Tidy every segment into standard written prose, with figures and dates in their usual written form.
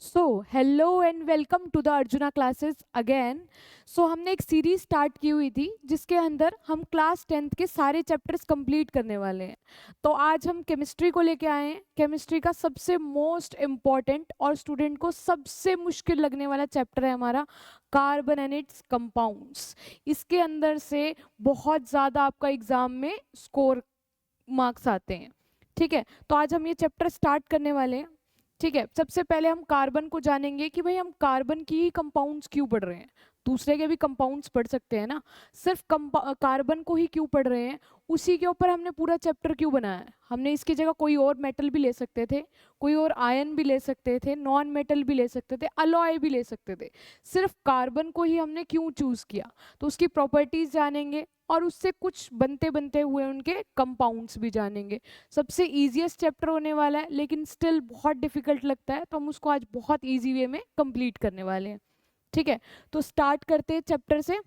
So hello and welcome to the Arjuna classes again. So हमने एक series start की हुई थी जिसके अंदर हम क्लास 10th के सारे चैप्टर्स कंप्लीट करने वाले हैं। तो आज हम केमिस्ट्री को लेके आए हैं। केमिस्ट्री का सबसे मोस्ट इम्पॉर्टेंट और स्टूडेंट को सबसे मुश्किल लगने वाला चैप्टर है हमारा कार्बन एंड इट्स कंपाउंड्स। इसके अंदर से बहुत ज़्यादा आपका एग्जाम में स्कोर मार्क्स आते हैं। ठीक है, तो आज हम ये चैप्टर स्टार्ट करने वाले हैं। ठीक है, सबसे पहले हम कार्बन को जानेंगे कि भाई हम कार्बन की ही कंपाउंड्स क्यों पढ़ रहे हैं। दूसरे के भी कंपाउंड्स पढ़ सकते हैं ना, सिर्फ कार्बन को ही क्यों पढ़ रहे हैं, उसी के ऊपर हमने पूरा चैप्टर क्यों बनाया है। हमने इसकी जगह कोई और मेटल भी ले सकते थे, कोई और आयन भी ले सकते थे, नॉन मेटल भी ले सकते थे, अलॉय भी ले सकते थे। सिर्फ कार्बन को ही हमने क्यों चूज किया, तो उसकी प्रॉपर्टीज जानेंगे और उससे कुछ बनते बनते हुए उनके कंपाउंड्स भी जानेंगे। सबसे ईजीएस्ट चैप्टर होने वाला है, लेकिन स्टिल बहुत डिफिकल्ट लगता है, तो हम उसको आज बहुत ईजी वे में कंप्लीट करने वाले हैं। ठीक है, तो स्टार्ट करते हैं चैप्टर से।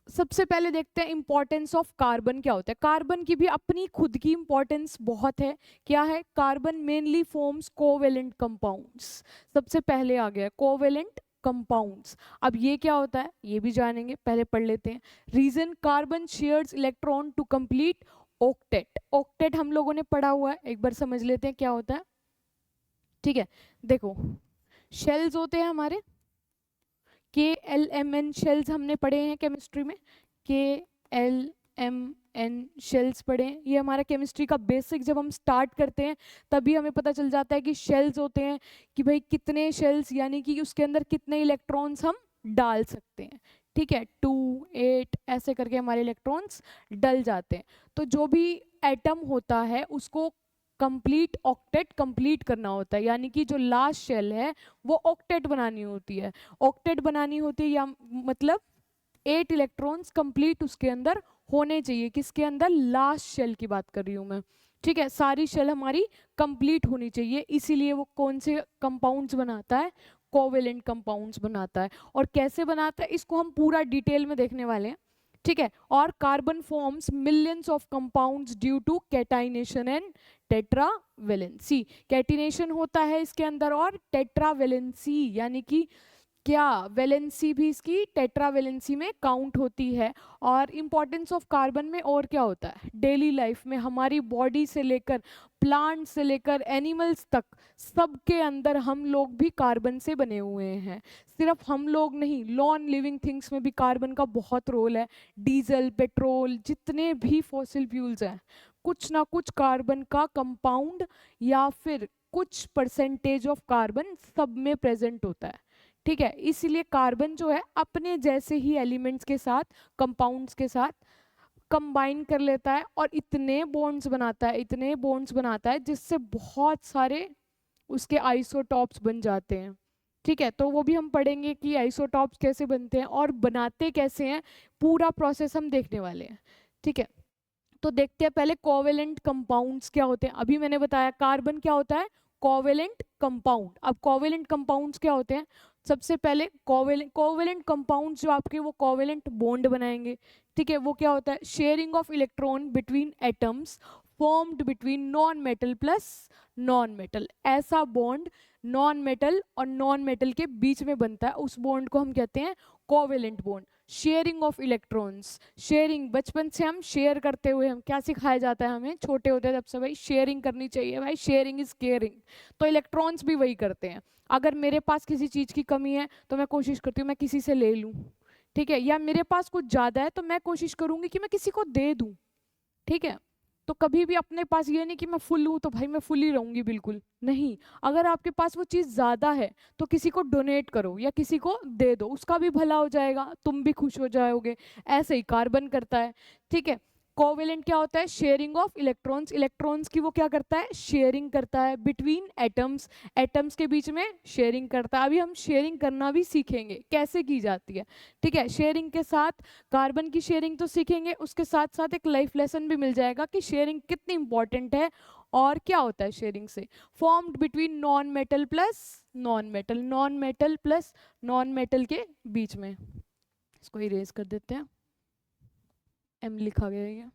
सबसे पहले देखते हैं इंपॉर्टेंस ऑफ कार्बन क्या होता है। कार्बन की भी अपनी खुद की इंपॉर्टेंस बहुत है। क्या है? Carbon mainly forms covalent compounds. सबसे पहले आ गया कोवेलेंट कंपाउंड्स। अब ये क्या होता है ये भी जानेंगे, पहले पढ़ लेते हैं। Reason, carbon shares electron to complete octet. Octet हम लोगों ने पढ़ा हुआ है, एक बार समझ लेते हैं क्या होता है। ठीक है, देखो शेल्स होते हैं हमारे, KLMN शेल्स हमने पढ़े हैं केमिस्ट्री में। KLMN शेल्स पढ़े हैं, ये हमारा केमिस्ट्री का बेसिक जब हम स्टार्ट करते हैं तभी हमें पता चल जाता है कि शेल्स होते हैं, कि भाई कितने शेल्स यानी कि उसके अंदर कितने इलेक्ट्रॉन्स हम डाल सकते हैं। ठीक है, 2, 8 ऐसे करके हमारे इलेक्ट्रॉन्स डल जाते हैं। तो जो भी एटम होता है उसको कंप्लीट ऑक्टेट कंप्लीट करना होता है, यानी कि जो लास्ट शेल है वो ऑक्टेट बनानी होती है। ऑक्टेट बनानी होती है या मतलब 8 इलेक्ट्रॉन्स कंप्लीट उसके अंदर होने चाहिए। किसके अंदर? लास्ट शेल की बात कर रही हूँ मैं। ठीक है, सारी शेल हमारी कंप्लीट होनी चाहिए, इसीलिए वो कौन से कंपाउंड्स बनाता है? कोवेलेंट कंपाउंड्स बनाता है। और कैसे बनाता है इसको हम पूरा डिटेल में देखने वाले हैं। ठीक है, और carbon forms millions of compounds due to catenation and tetravalency. Catenation होता है इसके अंदर और टेट्रावेलेंसी यानी कि क्या वैलेंसी भी इसकी टेट्रावेलेंसी में काउंट होती है। और इम्पॉर्टेंस ऑफ कार्बन में और क्या होता है डेली लाइफ में, हमारी बॉडी से लेकर प्लांट से लेकर एनिमल्स तक, सबके अंदर हम लोग भी कार्बन से बने हुए हैं। सिर्फ हम लोग नहीं, नॉन लिविंग थिंग्स में भी कार्बन का बहुत रोल है। डीजल, पेट्रोल, जितने भी फॉसिल फ्यूल्स हैं, कुछ ना कुछ कार्बन का कंपाउंड या फिर कुछ परसेंटेज ऑफ कार्बन सब में प्रेजेंट होता है। ठीक है, इसीलिए कार्बन जो है अपने जैसे ही एलिमेंट्स के साथ, कंपाउंड्स के साथ कंबाइन कर लेता है और इतने बॉन्ड्स बनाता है, इतने बॉन्ड्स बनाता है जिससे बहुत सारे उसके आइसोटॉप्स बन जाते हैं। ठीक है, तो वो भी हम पढ़ेंगे कि आइसोटॉप्स कैसे बनते हैं और बनाते कैसे हैं, पूरा प्रोसेस हम देखने वाले हैं। ठीक है, तो देखते हैं पहले कोवेलेंट कंपाउंड्स क्या होते हैं। अभी मैंने बताया कार्बन क्या होता है, कोवेलेंट कंपाउंड। अब कोवेलेंट कंपाउंड्स क्या होते हैं? सबसे पहले कोवेलेंट कोवेलेंट कंपाउंड्स जो आपके वो कोवेलेंट बॉन्ड बनाएंगे। ठीक है, वो क्या होता है? Sharing of electron between atoms formed between non metal plus non metal. ऐसा बॉन्ड नॉन मेटल और नॉन मेटल के बीच में बनता है, उस बॉन्ड को हम कहते हैं covalent bond. Sharing of electrons, sharing, बचपन से हम शेयर करते हुए, हम क्या सिखाया जाता है हमें छोटे होते हैं जब से, भाई शेयरिंग करनी चाहिए, भाई शेयरिंग इज केयरिंग। तो इलेक्ट्रॉन्स भी वही करते हैं। अगर मेरे पास किसी चीज़ की कमी है तो मैं कोशिश करती हूँ मैं किसी से ले लूँ। ठीक है, या मेरे पास कुछ ज़्यादा है तो मैं कोशिश करूँगी कि मैं किसी को दे दूँ। ठीक है, तो कभी भी अपने पास ये नहीं कि मैं फुल हूँ तो भाई मैं फुल ही रहूँगी, बिल्कुल नहीं। अगर आपके पास वो चीज़ ज़्यादा है तो किसी को डोनेट करो या किसी को दे दो, उसका भी भला हो जाएगा, तुम भी खुश हो जाओगे। ऐसे ही कार्बन करता है। ठीक है, कोवेलेंट क्या होता है? Sharing of electrons. इलेक्ट्रॉन्स की वो क्या करता है? शेयरिंग करता है बिटवीन एटम्स। एटम्स के बीच में शेयरिंग करता है। अभी हम शेयरिंग करना भी सीखेंगे कैसे की जाती है। ठीक है, शेयरिंग के साथ कार्बन की शेयरिंग तो सीखेंगे, उसके साथ साथ एक लाइफ लेसन भी मिल जाएगा कि शेयरिंग कितनी इंपॉर्टेंट है और क्या होता है शेयरिंग से। Formed between non metal plus non metal, non metal plus non metal के बीच में। इसको इरेज कर देते हैं, एम लिखा गया है,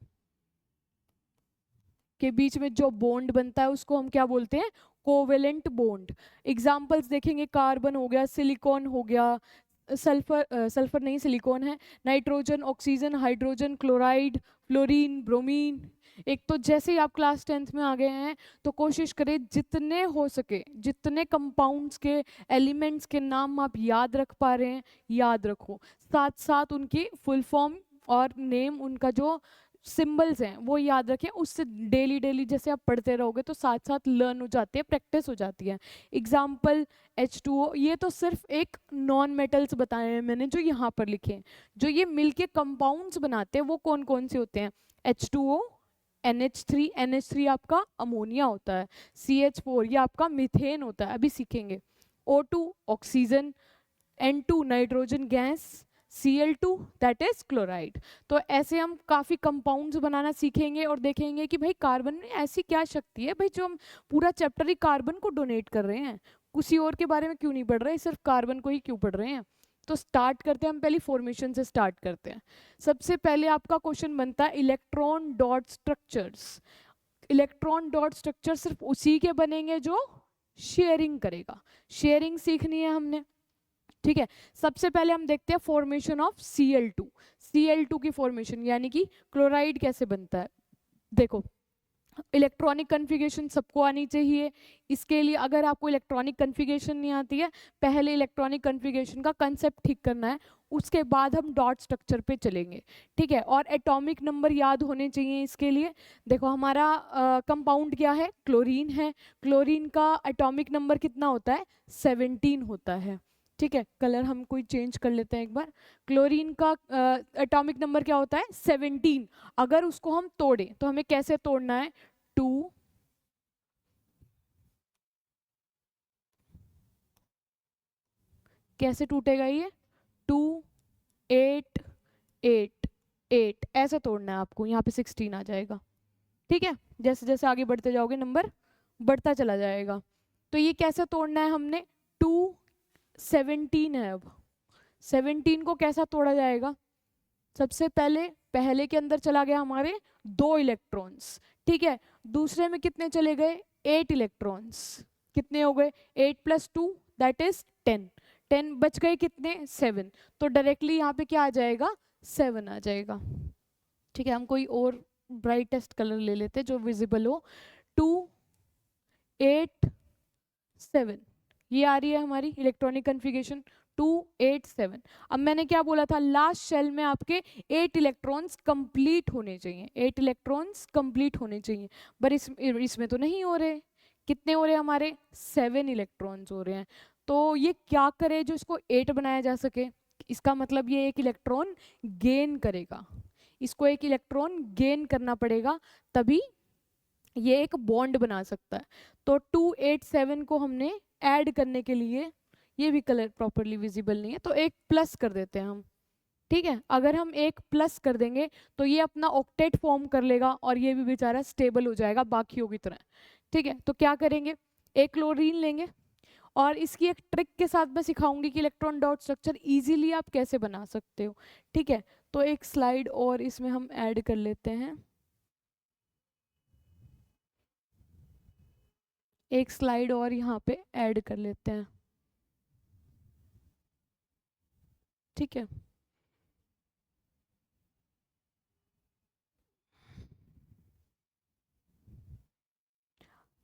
के बीच में जो बॉन्ड बनता है उसको हम क्या बोलते हैं? Covalent bond. एग्जाम्पल्स देखेंगे, कार्बन हो गया, सिलिकॉन हो गया, सल्फर नहीं सिलिकॉन है, nitrogen, oxygen, hydrogen, chloride, fluorine, bromine. एक तो जैसे ही आप क्लास 10th में आ गए हैं तो कोशिश करें जितने हो सके, जितने कंपाउंड्स के एलिमेंट्स के नाम आप याद रख पा रहे हैं याद रखो, साथ साथ उनकी फुल फॉर्म और नेम, उनका जो सिंबल्स हैं वो याद रखें। उससे डेली डेली जैसे आप पढ़ते रहोगे तो साथ साथ लर्न हो जाती है, प्रैक्टिस हो जाती है। एग्जाम्पल H2O, ये तो सिर्फ एक नॉन मेटल्स बताए हैं मैंने जो यहाँ पर लिखे हैं। जो ये मिलके कंपाउंड्स बनाते हैं वो कौन कौन से होते हैं? H2O, NH3, NH3 आपका अमोनिया होता है, CH4 ये आपका मीथेन होता है, अभी सीखेंगे। O2 oxygen, N2 nitrogen gas, Cl2 that is chloride. तो ऐसे हम काफ़ी कंपाउंड्स बनाना सीखेंगे और देखेंगे कि भाई कार्बन में ऐसी क्या शक्ति है भाई जो हम पूरा चैप्टर ही कार्बन को डोनेट कर रहे हैं, किसी और के बारे में क्यों नहीं पढ़ रहे, सिर्फ कार्बन को ही क्यों पढ़ रहे हैं। तो स्टार्ट करते हैं हम, पहली फॉर्मेशन से स्टार्ट करते हैं। सबसे पहले आपका क्वेश्चन बनता है electron dot structures. Electron dot structure सिर्फ उसी के बनेंगे जो शेयरिंग करेगा, शेयरिंग सीखनी है हमने, ठीक है। सबसे पहले हम देखते हैं फॉर्मेशन ऑफ Cl2। Cl2 की फॉर्मेशन यानी कि क्लोराइड कैसे बनता है। देखो, इलेक्ट्रॉनिक कन्फिगरेशन सबको आनी चाहिए। इसके लिए अगर आपको इलेक्ट्रॉनिक कन्फिगरेशन नहीं आती है, पहले इलेक्ट्रॉनिक कन्फिगरेशन का कंसेप्ट ठीक करना है, उसके बाद हम डॉट स्ट्रक्चर पे चलेंगे, ठीक है। और एटॉमिक नंबर याद होने चाहिए इसके लिए। देखो हमारा कंपाउंड क्या है, क्लोरीन है। क्लोरीन का एटॉमिक नंबर कितना होता है? 17 होता है, ठीक है। कलर हम कोई चेंज कर लेते हैं एक बार। क्लोरीन का एटॉमिक नंबर क्या होता है? 17। अगर उसको हम तोड़ें तो हमें कैसे तोड़ना है? 2 कैसे टूटेगा ये? 2 8 8 8 ऐसे तोड़ना है आपको, यहाँ पे 16 आ जाएगा, ठीक है। जैसे जैसे आगे बढ़ते जाओगे नंबर बढ़ता चला जाएगा। तो ये कैसे तोड़ना है हमने? 2 17 है, अब 17 को कैसा तोड़ा जाएगा? सबसे पहले पहले के अंदर चला गया हमारे 2 इलेक्ट्रॉन्स, ठीक है। दूसरे में कितने चले गए? 8 इलेक्ट्रॉन्स। कितने हो गए? 8 + 2 दैट इज 10। 10 बच गए कितने? 7। तो डायरेक्टली यहाँ पे क्या आ जाएगा? 7 आ जाएगा, ठीक है। हम कोई और ब्राइटेस्ट कलर ले लेते हैं जो विजिबल हो। 2 8 7 ये आ रही है हमारी इलेक्ट्रॉनिक कन्फिगरेशन 2 8 7। अब मैंने क्या बोला था? लास्ट शेल में आपके 8 इलेक्ट्रॉन्स कंप्लीट होने चाहिए, 8 इलेक्ट्रॉन्स कंप्लीट होने चाहिए, पर इसमें तो नहीं हो रहे। कितने हो रहे हैं हमारे? 7 इलेक्ट्रॉन्स हो रहे हैं। तो ये क्या करे जो इसको 8 बनाया जा सके? इसका मतलब ये एक इलेक्ट्रॉन गेन करेगा, इसको एक इलेक्ट्रॉन गेन करना पड़ेगा तभी ये एक बॉन्ड बना सकता है। तो 2 8 7 को हमने ऐड करने के लिए, ये भी कलर प्रॉपरली विजिबल नहीं है तो एक प्लस कर देते हैं हम, ठीक है। अगर हम एक प्लस कर देंगे तो ये अपना ऑक्टेट फॉर्म कर लेगा और ये भी बेचारा स्टेबल हो जाएगा बाकियों की तरह, ठीक है। तो क्या करेंगे? एक क्लोरीन लेंगे और इसकी एक ट्रिक के साथ मैं सिखाऊंगी कि इलेक्ट्रॉन डॉट स्ट्रक्चर इजीली आप कैसे बना सकते हो, ठीक है। तो एक स्लाइड और इसमें हम ऐड कर लेते हैं, एक स्लाइड और यहाँ पे ऐड कर लेते हैं, ठीक है।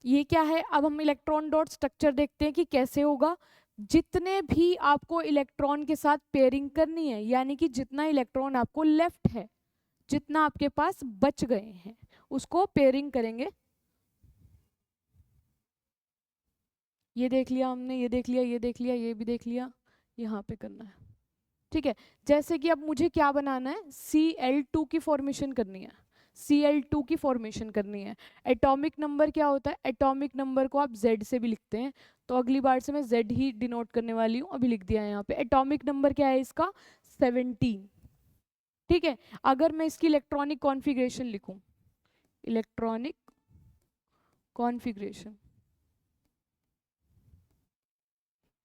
ये क्या है? अब हम इलेक्ट्रॉन डॉट स्ट्रक्चर देखते हैं कि कैसे होगा। जितने भी आपको इलेक्ट्रॉन के साथ पेयरिंग करनी है, यानी कि जितना इलेक्ट्रॉन आपको लेफ्ट है, जितना आपके पास बच गए हैं, उसको पेयरिंग करेंगे। ये देख लिया हमने, ये देख लिया, ये देख लिया, ये भी देख लिया, यहाँ पे करना है, ठीक है। जैसे कि अब मुझे क्या बनाना है? Cl2 की फॉर्मेशन करनी है, Cl2 की फॉर्मेशन करनी है। एटॉमिक नंबर क्या होता है? एटॉमिक नंबर को आप Z से भी लिखते हैं, तो अगली बार से मैं Z ही डिनोट करने वाली हूँ, अभी लिख दिया है यहाँ पे। एटॉमिक नंबर क्या है इसका? 17, ठीक है। अगर मैं इसकी इलेक्ट्रॉनिक कॉन्फ़िगरेशन लिखूं, इलेक्ट्रॉनिक कॉन्फ़िगरेशन,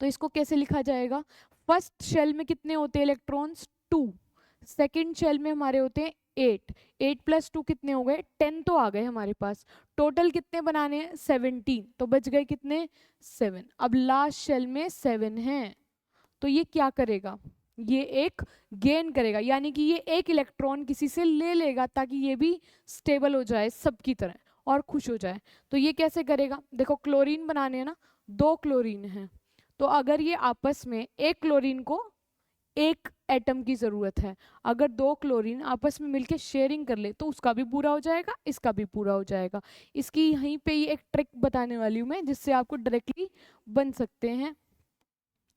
तो इसको कैसे लिखा जाएगा? फर्स्ट शेल में कितने होते हैं इलेक्ट्रॉन्स? 2। सेकेंड शेल में हमारे होते हैं 8, 8 + 2 कितने हो गए 10 तो आ गए हमारे पास। टोटल कितने बनाने हैं 17, तो बच गए कितने 7। अब लास्ट शेल में 7 हैं, तो ये क्या करेगा, ये एक गेन करेगा, यानी कि ये एक इलेक्ट्रॉन किसी से ले लेगा ताकि ये भी स्टेबल हो जाए सबकी तरह और खुश हो जाए। तो ये कैसे करेगा, देखो क्लोरीन बनाने हैं ना, 2 क्लोरीन हैं, तो अगर ये आपस में एक क्लोरीन को एक एटम की जरूरत है, अगर 2 क्लोरीन आपस में मिलके शेयरिंग कर ले तो उसका भी पूरा हो जाएगा, इसका भी पूरा हो जाएगा। इसकी यहीं पे ये एक ट्रिक बताने वाली हूँ मैं, जिससे आपको डायरेक्टली बन सकते हैं।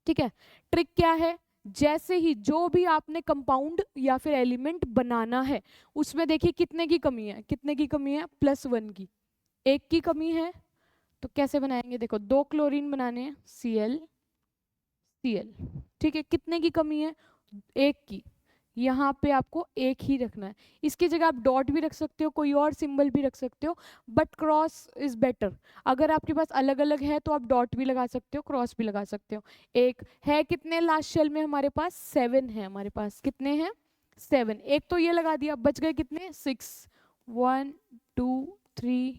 ठीक है, ट्रिक क्या है, जैसे ही जो भी आपने कंपाउंड या फिर एलिमेंट बनाना है उसमें देखिए कितने की कमी है, कितने की कमी है +1 की, 1 की कमी है। तो कैसे बनाएंगे, देखो 2 क्लोरीन बनाने हैं Cl Cl, ठीक है, कितने की कमी है 1 की, यहाँ पे आपको 1 ही रखना है। इसकी जगह आप डॉट भी रख सकते हो, कोई और सिंबल भी रख सकते हो, बट क्रॉस इज बेटर। अगर आपके पास अलग अलग है तो आप डॉट भी लगा सकते हो, क्रॉस भी लगा सकते हो। एक है कितने लास्ट शेल में हमारे पास 7 है, हमारे पास कितने हैं 7, एक तो ये लगा दिया, बच गए कितने 6, 1 2 3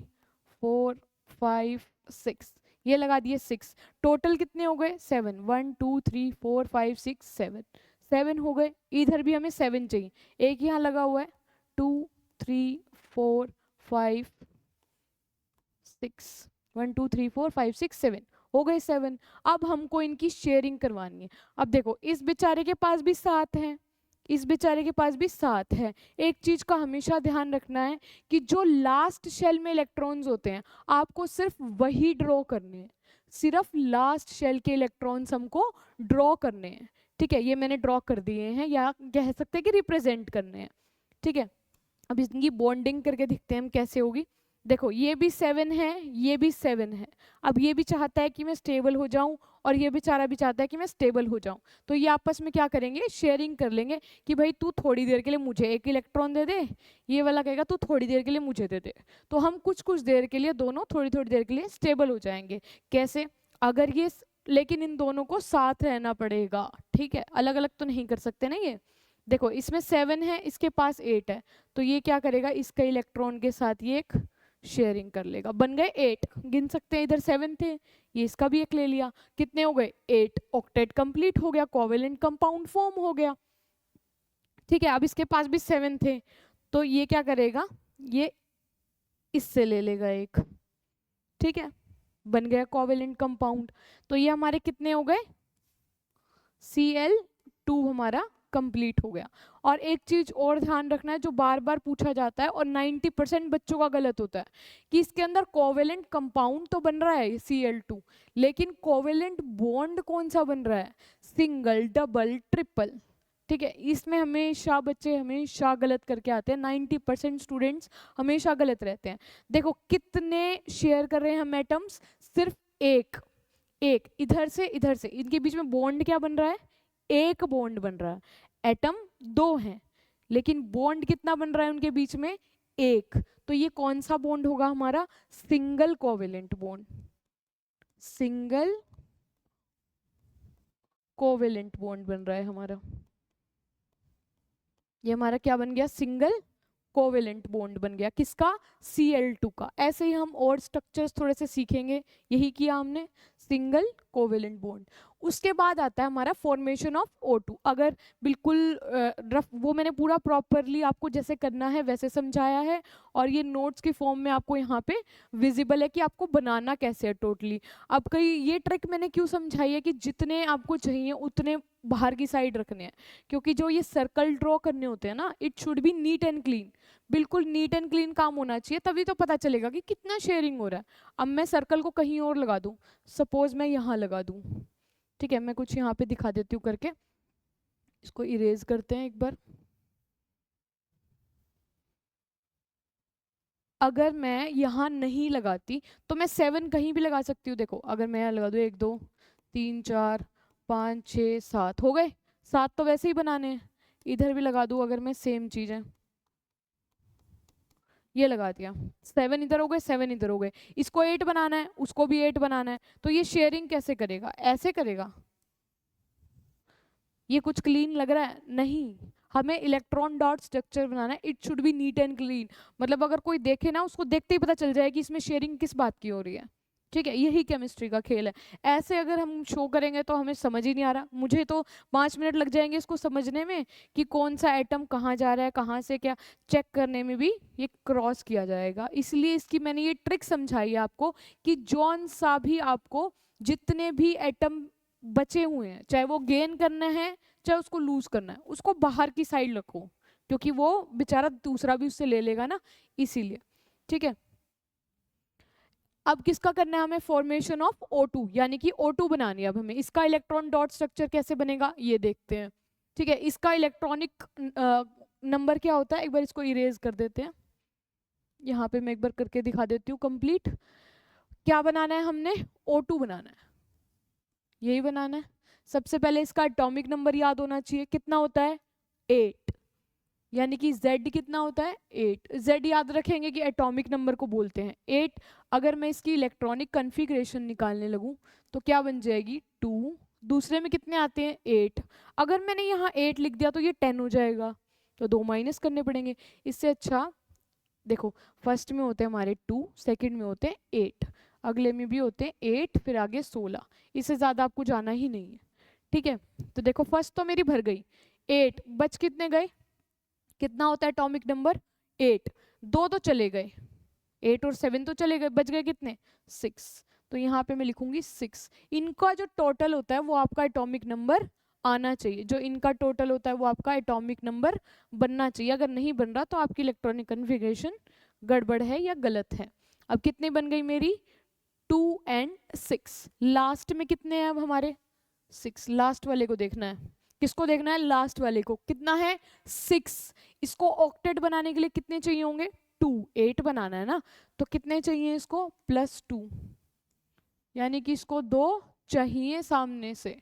4 5 6, ये लगा दिए 6, टोटल कितने हो गए 7, 1 2 3 4 5 6 7, 7 हो गए। इधर भी हमें 7 चाहिए, एक यहाँ लगा हुआ है 2 3 4 5 6, 1 2 3 4 5 6 7 हो गए 7। अब हमको इनकी शेयरिंग करवानी है। अब देखो इस बेचारे के पास भी 7 है, इस बेचारे के पास भी 7 है। एक चीज का हमेशा ध्यान रखना है कि जो लास्ट शेल में इलेक्ट्रॉन्स होते हैं आपको सिर्फ वही ड्रॉ करने हैं, सिर्फ लास्ट शेल के इलेक्ट्रॉन्स हमको ड्रॉ करने हैं। ठीक है, ये मैंने ड्रॉ कर दिए हैं, या कह सकते हैं कि रिप्रेजेंट करने हैं। ठीक है, अब इनकी बॉन्डिंग करके दिखते हैं हम कैसे होगी। देखो ये भी 7 है, ये भी 7 है, अब ये भी चाहता है कि मैं स्टेबल हो जाऊं और ये बेचारा भी चाहता है कि मैं स्टेबल हो जाऊं, तो ये आपस में क्या करेंगे शेयरिंग कर लेंगे कि भाई तू थोड़ी देर के लिए मुझे 1 इलेक्ट्रॉन दे दे, ये वाला कहेगा तू थोड़ी देर के लिए मुझे दे दे, तो हम कुछ कुछ देर के लिए दोनों थोड़ी थोड़ी देर के लिए स्टेबल हो जाएंगे। कैसे, अगर ये लेकिन इन दोनों को साथ रहना पड़ेगा, ठीक है, अलग अलग तो नहीं कर सकते ना। ये देखो इसमें 7 है, इसके पास 8 है, तो ये क्या करेगा इसका इलेक्ट्रॉन के साथ ये एक शेयरिंग कर लेगा, बन गए 8, गिन सकते हैं, इधर 7 थे, ये इसका भी एक ले लिया, कितने हो गए 8, ऑक्टेट कंप्लीट हो गया, कोवेलेंट कंपाउंड फॉर्म हो गया। ठीक है, अब इसके पास भी 7 थे, तो ये क्या करेगा, ये इससे ले लेगा एक, ठीक है, बन गया कोवेलेंट कंपाउंड। तो ये हमारे कितने हो गए Cl2 हमारा कंप्लीट हो गया। और एक चीज और ध्यान रखना है जो बार बार पूछा जाता है और 90% बच्चों का गलत होता है कि इसके अंदर कोवेलेंट कंपाउंड तो बन रहा है Cl2, लेकिन कोवेलेंट बॉन्ड कौन सा बन रहा है, सिंगल डबल ट्रिपल। ठीक है, इसमें हमेशा बच्चे हमेशा गलत करके आते हैं, 90% स्टूडेंट्स हमेशा गलत रहते हैं। देखो कितने शेयर कर रहे हैं हम एटम्स, सिर्फ एक, एक इधर से इनके बीच में बॉन्ड क्या बन रहा है, एक बॉन्ड बन रहा है। एटम 2 हैं लेकिन बॉन्ड कितना बन रहा है उनके बीच में, एक, तो ये कौन सा बॉन्ड होगा हमारा, single covalent bond, single covalent bond बन रहा है हमारा, ये हमारा क्या बन गया सिंगल कोवेलेंट बॉन्ड बन गया, किसका Cl2 का। ऐसे ही हम और स्ट्रक्चर्स थोड़े से सीखेंगे, यही किया हमने, सिंगल कोवेलेंट बॉन्ड। उसके बाद आता है हमारा फॉर्मेशन ऑफ O2। अगर बिल्कुल रफ, वो मैंने पूरा प्रॉपरली आपको जैसे करना है वैसे समझाया है, और ये नोट्स की फॉर्म में आपको यहाँ पे विजिबल है कि आपको बनाना कैसे है टोटली। अब कई ये ट्रिक मैंने क्यों समझाई है कि जितने आपको चाहिए उतने बाहर की साइड रखने हैं, क्योंकि जो ये सर्कल ड्रॉ करने होते हैं ना, it should be neat and clean, बिल्कुल नीट एंड क्लीन काम होना चाहिए, तभी तो पता चलेगा कि कितना शेयरिंग हो रहा है। अब मैं सर्कल को कहीं और लगा दूं, सपोज मैं यहाँ लगा दूं, ठीक है, मैं कुछ यहाँ पे दिखा देती हूँ करके, इसको इरेज करते हैं एक बार। अगर मैं यहाँ नहीं लगाती तो मैं 7 कहीं भी लगा सकती हूँ। देखो अगर मैं यहाँ लगा दूँ 1 2 3 4 5 6 7 हो गए, 7 तो वैसे ही बनाने हैं, इधर भी लगा दूँ अगर मैं, सेम चीज़ है, ये लगा दिया, 7 इधर हो गए 7 इधर हो गए, इसको 8 बनाना है उसको भी 8 बनाना है, तो ये शेयरिंग कैसे करेगा, ऐसे करेगा। ये कुछ क्लीन लग रहा है नहीं, हमें इलेक्ट्रॉन डॉट स्ट्रक्चर बनाना है, it should be neat and clean. मतलब अगर कोई देखे ना, उसको देखते ही पता चल जाए कि इसमें शेयरिंग किस बात की हो रही है। ठीक है, यही केमिस्ट्री का खेल है। ऐसे अगर हम शो करेंगे तो हमें समझ ही नहीं आ रहा, मुझे तो 5 मिनट लग जाएंगे इसको समझने में कि कौन सा एटम कहाँ जा रहा है, कहाँ से क्या चेक करने में भी ये क्रॉस किया जाएगा। इसलिए इसकी मैंने ये ट्रिक समझाई है आपको कि जौन सा भी आपको जितने भी एटम बचे हुए हैं, चाहे वो गेन करना है चाहे उसको लूज करना है, उसको बाहर की साइड रखो, क्योंकि वो बेचारा दूसरा भी उससे ले लेगा ना, इसीलिए। ठीक है, अब किसका करना है हमें, फॉर्मेशन ऑफ O2, यानी कि O2 बनानी है अब हमें। इसका इलेक्ट्रॉन डॉट स्ट्रक्चर कैसे बनेगा ये देखते हैं। ठीक है, इसका इलेक्ट्रॉनिक नंबर क्या होता है, एक बार इसको इरेज कर देते हैं। यहाँ पे मैं एक बार करके दिखा देती हूँ कंप्लीट। क्या बनाना है हमने, O2 बनाना है, यही बनाना है। सबसे पहले इसका एटॉमिक नंबर याद होना चाहिए, कितना होता है 8, यानी कि Z कितना होता है 8। Z याद रखेंगे कि एटॉमिक नंबर को बोलते हैं 8। अगर मैं इसकी इलेक्ट्रॉनिक कन्फिग्रेशन निकालने लगूं तो क्या बन जाएगी 2। दूसरे में कितने आते हैं 8। अगर मैंने यहाँ 8 लिख दिया तो ये 10 हो जाएगा, तो 2 माइनस करने पड़ेंगे। इससे अच्छा देखो, फर्स्ट में होते हैं हमारे 2, सेकंड में होते हैं 8, अगले में भी होते हैं 8, फिर आगे 16। इससे ज़्यादा आपको जाना ही नहीं है। ठीक है, तो देखो फर्स्ट तो मेरी भर गई, 8 बच कितने गए, कितना होता है एटॉमिक नंबर 8, 2 तो चले गए, 8 और 7 तो चले गए, बच गए कितने 6। तो यहाँ पे मैं लिखूंगी 6। इनका जो टोटल होता है वो आपका एटॉमिक नंबर आना चाहिए, जो इनका टोटल होता है वो आपका एटॉमिक नंबर बनना चाहिए। अगर नहीं बन रहा तो आपकी इलेक्ट्रॉनिक कन्फिग्रेशन गड़बड़ है या गलत है। अब कितने बन गई मेरी 2 and 6। लास्ट में कितने हैं अब हमारे 6, लास्ट वाले को देखना है। किसको देखना है, लास्ट वाले को, कितना है 6। इसको ऑक्टेट बनाने के लिए कितने चाहिए होंगे 2, 8 बनाना है ना, तो कितने चाहिए इसको +2, यानी कि इसको 2 चाहिए सामने से।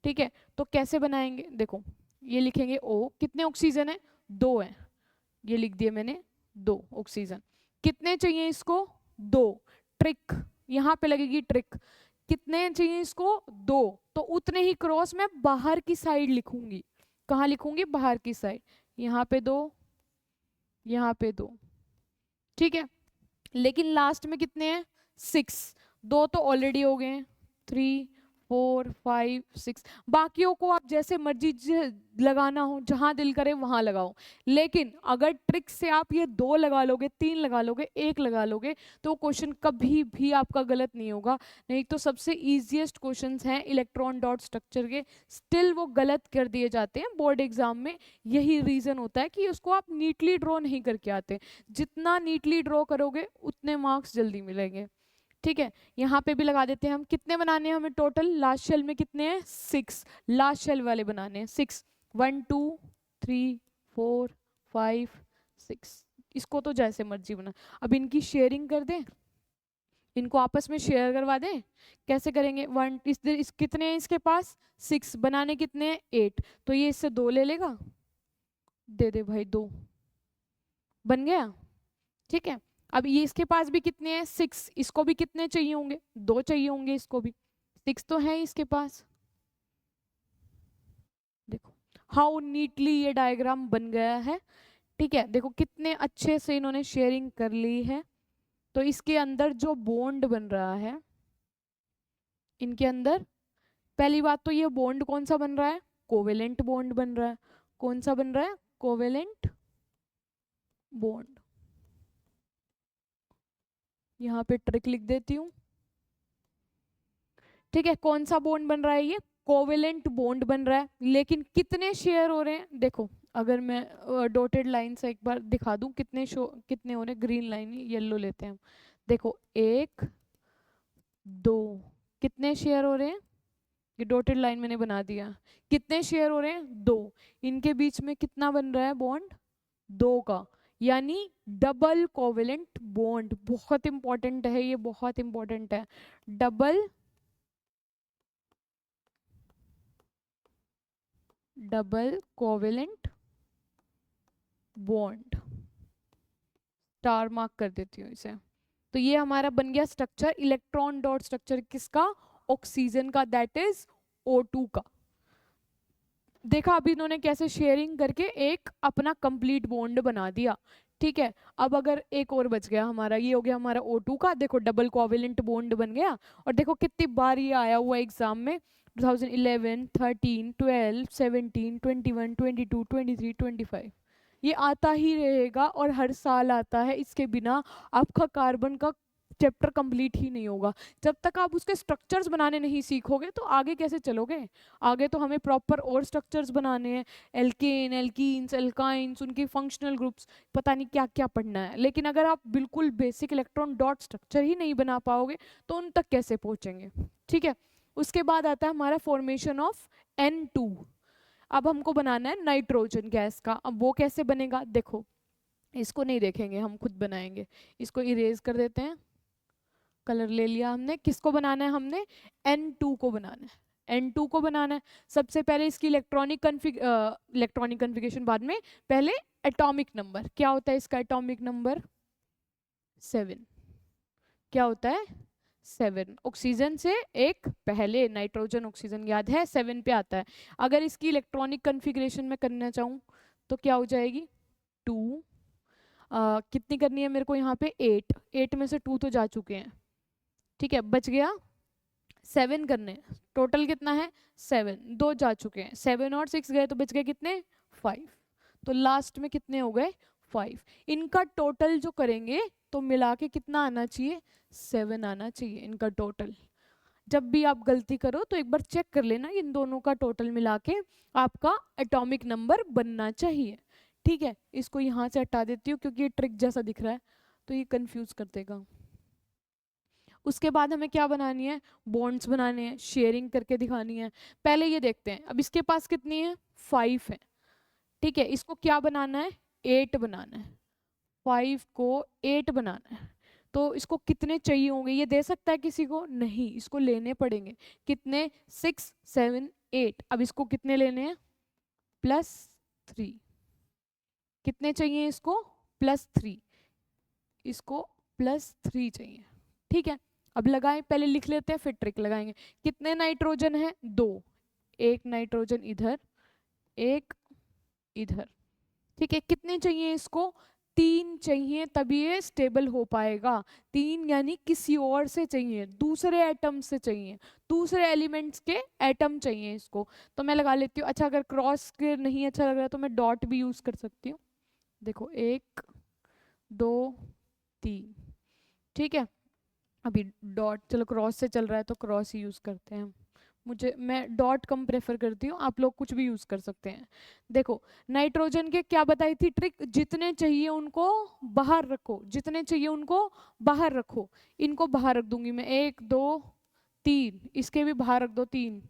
ठीक है, तो कैसे बनाएंगे, देखो ये लिखेंगे O, कितने ऑक्सीजन है 2 है, ये लिख दिए मैंने 2 ऑक्सीजन। कितने चाहिए इसको 2, ट्रिक यहाँ पे लगेगी ट्रिक, कितने चाहिए इसको 2, तो उतने ही क्रॉस मैं बाहर की साइड लिखूंगी। कहाँ लिखूंगी, बाहर की साइड, यहाँ पे 2, यहाँ पे 2। ठीक है, लेकिन लास्ट में कितने हैं 6, 2 तो ऑलरेडी हो गए हैं, 3 4 5 6। बाकियों को आप जैसे मर्जी लगाना हो, जहां दिल करे वहां लगाओ, लेकिन अगर ट्रिक से आप ये 2 लगा लोगे, 3 लगा लोगे, 1 लगा लोगे, तो क्वेश्चन कभी भी आपका गलत नहीं होगा। नहीं तो सबसे ईजिएस्ट क्वेश्चंस हैं इलेक्ट्रॉन डॉट स्ट्रक्चर के, स्टिल वो गलत कर दिए जाते हैं बोर्ड एग्जाम में। यही रीजन होता है कि उसको आप नीटली ड्रॉ नहीं करके आते। जितना नीटली ड्रॉ करोगे उतने मार्क्स जल्दी मिलेंगे। ठीक है, यहाँ पे भी लगा देते हैं हम, कितने बनाने हैं हमें टोटल, लास्ट शेल में कितने हैं 6, लास्ट शेल वाले बनाने हैं 6, 1 2 3 4 5 6। इसको तो जैसे मर्जी बना। अब इनकी शेयरिंग कर दें, इनको आपस में शेयर करवा दें। कैसे करेंगे, 1 इस कितने हैं इसके पास 6, बनाने कितने हैं 8, तो ये इससे 2 ले लेगा, दे दे भाई 2, बन गया। ठीक है, अब ये इसके पास भी कितने हैं 6, इसको भी कितने चाहिए होंगे 2 चाहिए होंगे, इसको भी 6 तो है इसके पास। देखो हाउ नीटली ये डायग्राम बन गया है। ठीक है, देखो कितने अच्छे से इन्होंने शेयरिंग कर ली है। तो इसके अंदर जो बॉन्ड बन रहा है, इनके अंदर पहली बात तो ये बॉन्ड कौन सा बन रहा है, कोवेलेंट बॉन्ड बन रहा है। कौन सा बन रहा है, कोवेलेंट बॉन्ड। यहाँ पे ट्रिक लिख देती हूँ। ठीक है, कौन सा बॉन्ड बन रहा है, ये कोवेलेंट बॉन्ड बन रहा है। लेकिन कितने शेयर हो रहे हैं, देखो अगर मैं डॉटेड लाइन से एक बार दिखा दूं कितने हो रहे हैं, ग्रीन लाइन येलो लेते हैं हम। देखो 1 2, कितने शेयर हो रहे हैं, ये डॉटेड लाइन मैंने बना दिया, कितने शेयर हो रहे हैं 2। इनके बीच में कितना बन रहा है बॉन्ड 2 का, यानी डबल कोवेलेंट बॉन्ड। बहुत इंपॉर्टेंट है ये, बहुत इंपॉर्टेंट है, double covalent bond, star mark कर देती हूँ इसे। तो ये हमारा बन गया स्ट्रक्चर, इलेक्ट्रॉन डॉट स्ट्रक्चर किसका, ऑक्सीजन का, दैट इज O2 का। देखा अभी इन्होंने कैसे शेयरिंग करके एक अपना कंप्लीट बॉन्ड बना दिया। ठीक है, अब अगर एक और बच गया हमारा, ये हो गया हमारा O2 का, देखो डबल कोवेलेंट बॉन्ड बन गया। और देखो कितनी बार ये आया हुआ एग्जाम में, 2011, 13, 12, 17, 21, 22, 23, 25, ये आता ही रहेगा और हर साल आता है। इसके बिना आपका कार्बन का चैप्टर कंप्लीट ही नहीं होगा। जब तक आप उसके स्ट्रक्चर्स बनाने नहीं सीखोगे तो आगे कैसे चलोगे? आगे तो हमें प्रॉपर और स्ट्रक्चर्स बनाने हैं, एल्केन, एल्कीन्स, एल्काइंस, उनके फंक्शनल ग्रुप्स, पता नहीं क्या क्या पढ़ना है। लेकिन अगर आप बिल्कुल बेसिक इलेक्ट्रॉन डॉट स्ट्रक्चर ही नहीं बना पाओगे तो उन तक कैसे पहुंचेंगे? ठीक है, उसके बाद आता है हमारा फॉर्मेशन ऑफ N2। अब हमको बनाना है नाइट्रोजन गैस का। अब वो कैसे बनेगा? देखो, इसको नहीं देखेंगे, हम खुद बनाएंगे। इसको इरेज कर देते हैं, कलर ले लिया हमने। किसको बनाना है? हमने N2 को बनाना है। N2 को बनाना है। सबसे पहले इसकी इलेक्ट्रॉनिक कन्फिगरेशन बाद में, पहले एटॉमिक नंबर। क्या होता है इसका एटॉमिक नंबर? 7। क्या होता है? 7। ऑक्सीजन से एक पहले नाइट्रोजन, ऑक्सीजन याद है 7 पे आता है। अगर इसकी इलेक्ट्रॉनिक कन्फिगरेशन में करना चाहूँ तो क्या हो जाएगी? 2। कितनी करनी है मेरे को यहाँ पे? 8। 8 में से 2 तो जा चुके हैं। ठीक है, बच गया 7 करने। टोटल कितना है? 7। 2 जा चुके हैं, 7 और 6 गए तो बच गए कितने? 5। तो लास्ट में कितने हो गए? 5। इनका टोटल जो करेंगे तो मिला के कितना आना चाहिए? 7 आना चाहिए इनका टोटल। जब भी आप गलती करो तो एक बार चेक कर लेना, इन दोनों का टोटल मिला के आपका एटॉमिक नंबर बनना चाहिए। ठीक है, इसको यहाँ से हटा देती हूँ क्योंकि ये ट्रिक जैसा दिख रहा है तो ये कंफ्यूज कर देगा। उसके बाद हमें क्या बनानी है? बॉन्ड्स बनाने हैं, शेयरिंग करके दिखानी है। पहले ये देखते हैं, अब इसके पास कितनी है? 5 है। ठीक है, इसको क्या बनाना है? 8 बनाना है। 5 को 8 बनाना है। तो इसको कितने चाहिए होंगे? ये दे सकता है किसी को? नहीं, इसको लेने पड़ेंगे। कितने? 6, 7, 8। अब इसको कितने लेने हैं? +3। कितने चाहिए इसको? +3। इसको +3 चाहिए। ठीक है, अब लगाएं, पहले लिख लेते हैं फिर ट्रिक लगाएंगे। कितने नाइट्रोजन है? 2। एक नाइट्रोजन इधर, एक इधर। ठीक है, कितने चाहिए इसको? 3 चाहिए, तभी ये स्टेबल हो पाएगा। 3 यानी किसी और से चाहिए, दूसरे एटम से चाहिए, दूसरे एलिमेंट्स के एटम चाहिए इसको। तो मैं लगा लेती हूँ। अच्छा, अगर क्रॉस के नहीं अच्छा लग रहा तो मैं डॉट भी यूज कर सकती हूँ। देखो, 1, 2, 3। ठीक है, अभी डॉट, चलो क्रॉस से चल रहा है तो क्रॉस ही यूज करते हैं। मैं डॉट कम प्रेफर करती हूँ, आप लोग कुछ भी यूज कर सकते हैं। देखो, नाइट्रोजन के क्या बताई थी ट्रिक? जितने चाहिए उनको बाहर रखो, जितने चाहिए उनको बाहर रखो। इनको बाहर रख दूंगी मैं, 1, 2, 3। इसके भी बाहर रख दो 3।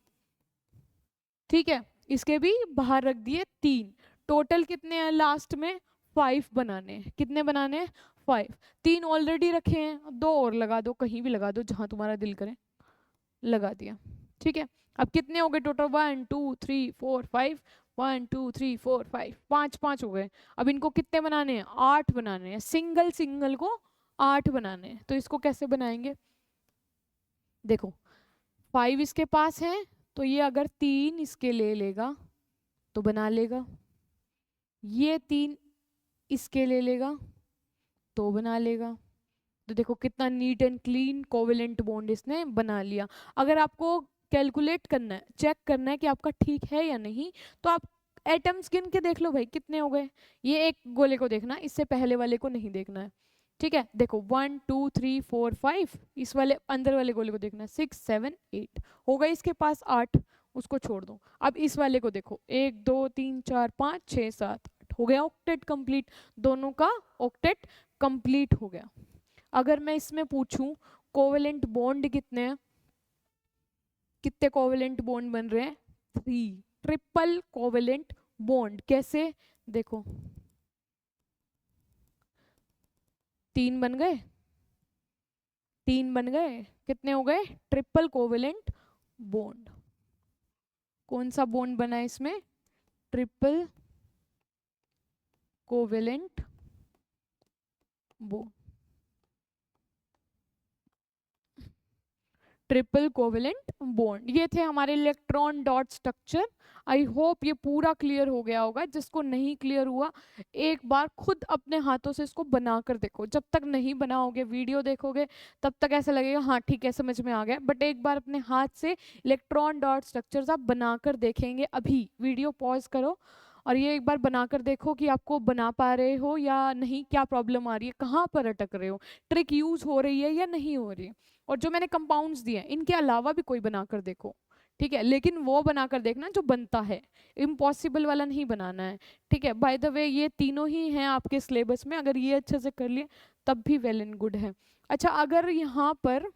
ठीक है, इसके भी बाहर रख दिए 3। टोटल कितने हैं लास्ट में? 5 बनाने हैं। कितने बनाने हैं? 5। 3 ऑलरेडी रखे हैं, 2 और लगा दो, कहीं भी लगा दो जहां तुम्हारा दिल करे, लगा दिया। ठीक है, अब कितने हो गए टोटल? 1, 2, 3, 4, 5। 1, 2, 3, 4, 5, 5 5 हो गए। अब इनको कितने बनाने हैं? 8 बनाने हैं। सिंगल सिंगल को 8 बनाने हैं। तो इसको कैसे बनाएंगे? देखो, 5 इसके पास है तो ये अगर 3 इसके ले लेगा तो बना लेगा, ये 3 इसके ले लेगा तो बना लेगा। तो देखो कितना neat and clean covalent bond इसने बना लिया। अगर आपको कैलकुलेट करना है, चेक करना है कि आपका ठीक है या नहीं, तो आप एटम्स गिन के देख लो भाई कितने हो गए। ये एक गोले को देखना, इससे पहले वाले को नहीं देखना है। ठीक है, देखो 1, 2, 3, 4, 5। इस वाले अंदर वाले गोले को देखना है, 6, 7, 8 हो गए इसके पास 8। उसको छोड़ दो। अब इस वाले को देखो, 1, 2, 3, 4, 5, 6, 7, 8 हो गया ऑक्टेट कंप्लीट। दोनों का ऑक्टेट कंप्लीट हो गया। अगर मैं इसमें पूछूं कोवेलेंट बॉन्ड कितने हैं, कितने कोवेलेंट बॉन्ड बन रहे हैं? 3। Triple covalent bond. कैसे? देखो, 3 बन गए, 3 बन गए, कितने हो गए? Triple covalent bond. कौन सा बॉन्ड बना है इसमें? Triple covalent bond. Triple covalent bond. ये थे हमारे electron dot structure. I hope ये पूरा क्लियर हो गया होगा। जिसको नहीं क्लियर हुआ एक बार खुद अपने हाथों से इसको बना कर देखो। जब तक नहीं बनाओगे, वीडियो देखोगे, तब तक ऐसा लगेगा हाँ ठीक है समझ में आ गया, बट एक बार अपने हाथ से इलेक्ट्रॉन डॉट स्ट्रक्चर्स आप बनाकर देखेंगे। अभी वीडियो पॉज करो और ये एक बार बनाकर देखो कि आपको बना पा रहे हो या नहीं, क्या प्रॉब्लम आ रही है, कहाँ पर अटक रहे हो, ट्रिक यूज हो रही है या नहीं हो रही है। और जो मैंने कंपाउंड्स दिए हैं इनके अलावा भी कोई बनाकर देखो, ठीक है, लेकिन वो बनाकर देखना जो बनता है, इम्पॉसिबल वाला नहीं बनाना है, ठीक है। बाय द वे ये तीनों ही हैं आपके सिलेबस में, अगर ये अच्छे से कर लिए तब भी वेल एंड गुड है। अच्छा, अगर यहाँ पर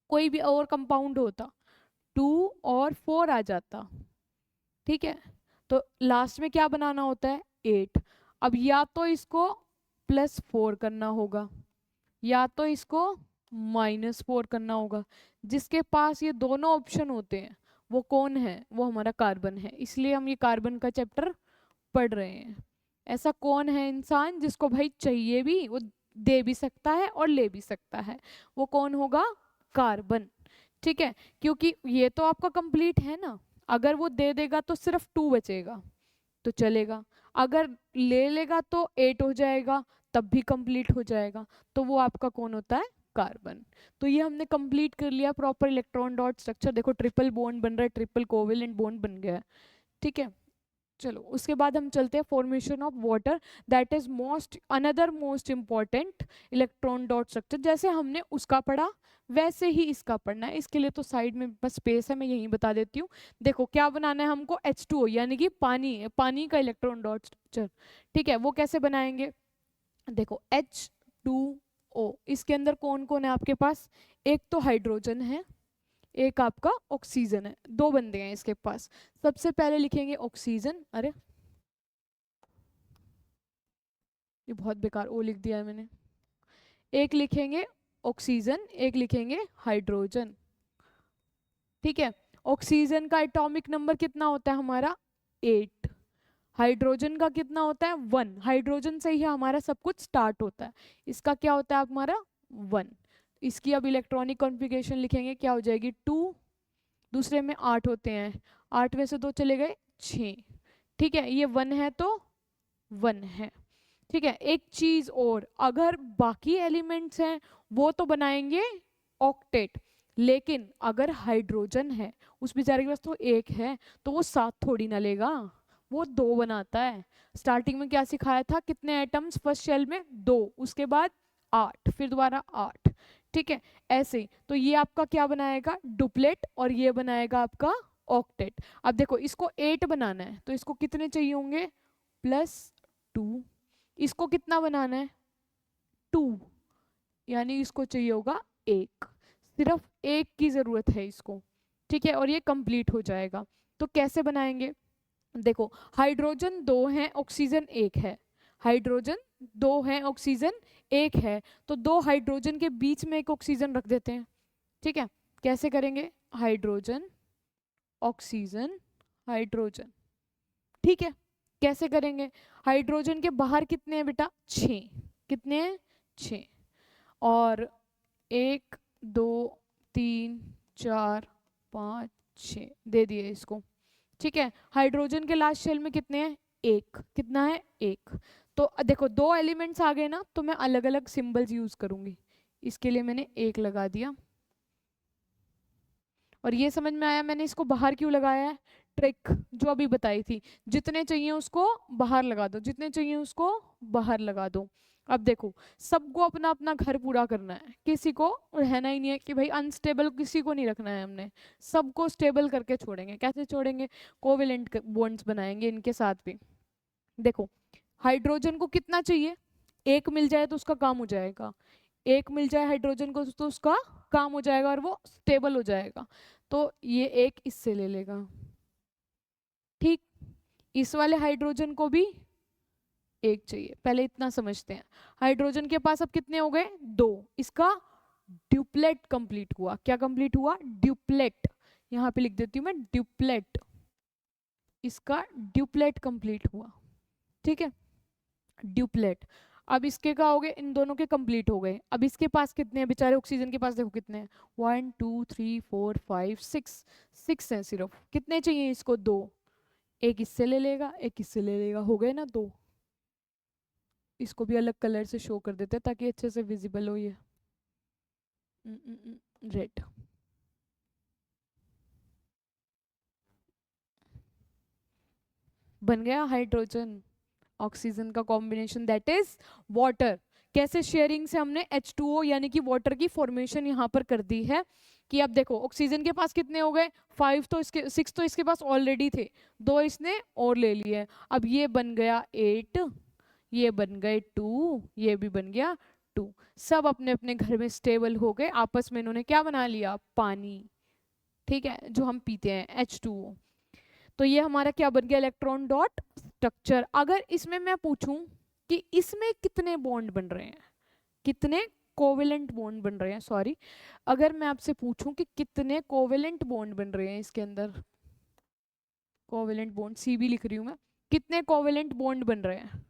कोई भी और कंपाउंड होता, 2 और 4 आ जाता, ठीक है, तो लास्ट में क्या बनाना होता है, 8। अब या तो इसको +4 करना होगा या तो इसको -4 करना होगा। जिसके पास ये दोनों ऑप्शन होते हैं वो कौन है, वो हमारा कार्बन है। इसलिए हम ये कार्बन का चैप्टर पढ़ रहे हैं। ऐसा कौन है इंसान जिसको भाई चाहिए भी, वो दे भी सकता है और ले भी सकता है, वो कौन होगा, कार्बन, ठीक है। क्योंकि ये तो आपका कंप्लीट है ना, अगर वो दे देगा तो सिर्फ 2 बचेगा तो चलेगा, अगर ले लेगा तो 8 हो जाएगा तब भी कंप्लीट हो जाएगा, तो वो आपका कौन होता है, कार्बन। तो ये हमने कंप्लीट कर लिया प्रॉपर इलेक्ट्रॉन डॉट स्ट्रक्चर। देखो ट्रिपल बॉन्ड बन रहा है, ट्रिपल कोवेलेंट बॉन्ड बन गया है, ठीक है। चलो उसके बाद हम चलते हैं formation of water, that is another most important electron dot structure. जैसे हमने उसका पढ़ा वैसे ही इसका पढ़ना है। इसके लिए तो साइड में बस स्पेस है, मैं यहीं बता देती हूँ। देखो क्या बनाना है हमको, H2O यानी कि पानी का इलेक्ट्रॉन डॉट स्ट्रक्चर, ठीक है। वो कैसे बनाएंगे, देखो H2O, इसके अंदर कौन कौन है आपके पास, एक तो हाइड्रोजन है, एक आपका ऑक्सीजन है, 2 बंदे हैं इसके पास। सबसे पहले लिखेंगे ऑक्सीजन, अरे ये बहुत बेकार ओ लिख दिया है मैंने। एक लिखेंगे ऑक्सीजन, एक लिखेंगे हाइड्रोजन, ठीक है। ऑक्सीजन का एटॉमिक नंबर कितना होता है हमारा, 8। हाइड्रोजन का कितना होता है, 1। हाइड्रोजन से ही हमारा सब कुछ स्टार्ट होता है। इसका क्या होता है हमारा, 1। इसकी अब इलेक्ट्रॉनिक कॉन्फ़िगरेशन लिखेंगे, क्या हो जाएगी, 2। दूसरे में 8 होते हैं, 8 में से 2 चले गए, 6, ठीक है। ये 1 है तो 1 है, ठीक है। एक चीज और, अगर बाकी एलिमेंट्स हैं वो तो बनाएंगे ऑक्टेट, लेकिन अगर हाइड्रोजन है, उस बेचारे के पास तो 1 है, तो वो 7 थोड़ी ना लेगा, वो 2 बनाता है। स्टार्टिंग में क्या सिखाया था, कितने एटम्स फर्स्ट शेल में, 2, उसके बाद 8, फिर दोबारा 8, ठीक है। ऐसे तो ये आपका क्या बनाएगा, डुप्लेट, और ये बनाएगा आपका ऑक्टेट। अब देखो इसको 8 बनाना है तो इसको कितने चाहिए होंगे, +2। इसको कितना बनाना है, 2, यानी इसको चाहिए होगा 1। सिर्फ 1 की जरूरत है इसको, ठीक है, और ये कंप्लीट हो जाएगा। तो कैसे बनाएंगे, देखो हाइड्रोजन 2 है, ऑक्सीजन 1 है, हाइड्रोजन 2 है, ऑक्सीजन 1 है, तो 2 हाइड्रोजन के बीच में एक ऑक्सीजन रख देते हैं, ठीक है। कैसे करेंगे, हाइड्रोजन ऑक्सीजन हाइड्रोजन, ठीक है। कैसे करेंगे, हाइड्रोजन के बाहर कितने हैं बेटा, 6, कितने हैं, 6, और 1 2 3 4 5 6 दे दिए इसको, ठीक है। हाइड्रोजन के लास्ट शेल में कितने हैं, 1, कितना है, 1। तो देखो 2 एलिमेंट्स आ गए ना, तो मैं अलग अलग सिंबल्स यूज करूंगी। इसके लिए मैंने 1 लगा दिया, और ये समझ में आया मैंने इसको बाहर क्यों लगाया है, ट्रिक जो अभी बताई थी, जितने चाहिए उसको बाहर लगा दो, जितने चाहिए उसको बाहर लगा दो। अब देखो सबको अपना अपना घर पूरा करना है, किसी को रहना ही नहीं है कि भाई अनस्टेबल, किसी को नहीं रखना है हमने, सबको स्टेबल करके छोड़ेंगे। कैसे छोड़ेंगे, कोवेलेंट बॉन्ड्स बनाएंगे इनके साथ भी। देखो हाइड्रोजन को कितना चाहिए, 1 मिल जाए तो उसका काम हो जाएगा, 1 मिल जाए हाइड्रोजन को तो उसका काम हो जाएगा और वो स्टेबल हो जाएगा। तो ये 1 इससे ले लेगा, ठीक। इस वाले हाइड्रोजन को भी 1 चाहिए, पहले इतना समझते हैं। हाइड्रोजन के पास अब कितने हो गए, 2, इसका ड्यूप्लेट कंप्लीट हुआ। क्या कंप्लीट हुआ, ड्यूप्लेट, यहाँ पे लिख देती हूँ मैं ड्यूप्लेट, इसका ड्यूप्लेट कंप्लीट हुआ, ठीक है, ड्यूप्लेट। अब इसके क्या हो गए, इन दोनों के कंप्लीट हो गए। अब इसके पास कितने हैं बेचारे ऑक्सीजन के पास, देखो कितने हैं, 1 2 3 4 5 6, 6 हैं सिर्फ। कितने चाहिए इसको, 2। एक इससे ले लेगा, एक इससे ले लेगा, हो गए ना 2। इसको भी अलग कलर से शो कर देते हैं ताकि अच्छे से विजिबल हो ये, रेड। बन गया हाइड्रोजन ऑक्सीजन का कॉम्बिनेशन, दैट इज वाटर। कैसे, शेयरिंग से हमने H2O यानी कि वाटर की फॉर्मेशन यहाँ पर कर दी है। कि अब देखो ऑक्सीजन के पास कितने हो गए, 5 तो इसके 6 तो इसके पास ऑलरेडी थे, 2 इसने और ले लिए। अब ये बन गया 8, ये बन गए 2, ये भी बन गया 2। सब अपने अपने घर में स्टेबल हो गए, आपस में इन्होंने क्या बना लिया, पानी। ठीक है, जो हम पीते हैं H2O। तो ये हमारा क्या बन गया, इलेक्ट्रॉन डॉट स्ट्रक्चर। अगर इसमें मैं पूछूं कि इसमें कितने बॉन्ड बन रहे हैं, कितने कोवेलेंट बॉन्ड बन रहे हैं, सॉरी, अगर मैं आपसे पूछूं कि कितने कोवेलेंट बॉन्ड बन रहे हैं इसके अंदर, कोवेलेंट बॉन्ड CB लिख रही हूं मैं, कितने कोवेलेंट बॉन्ड बन रहे हैं,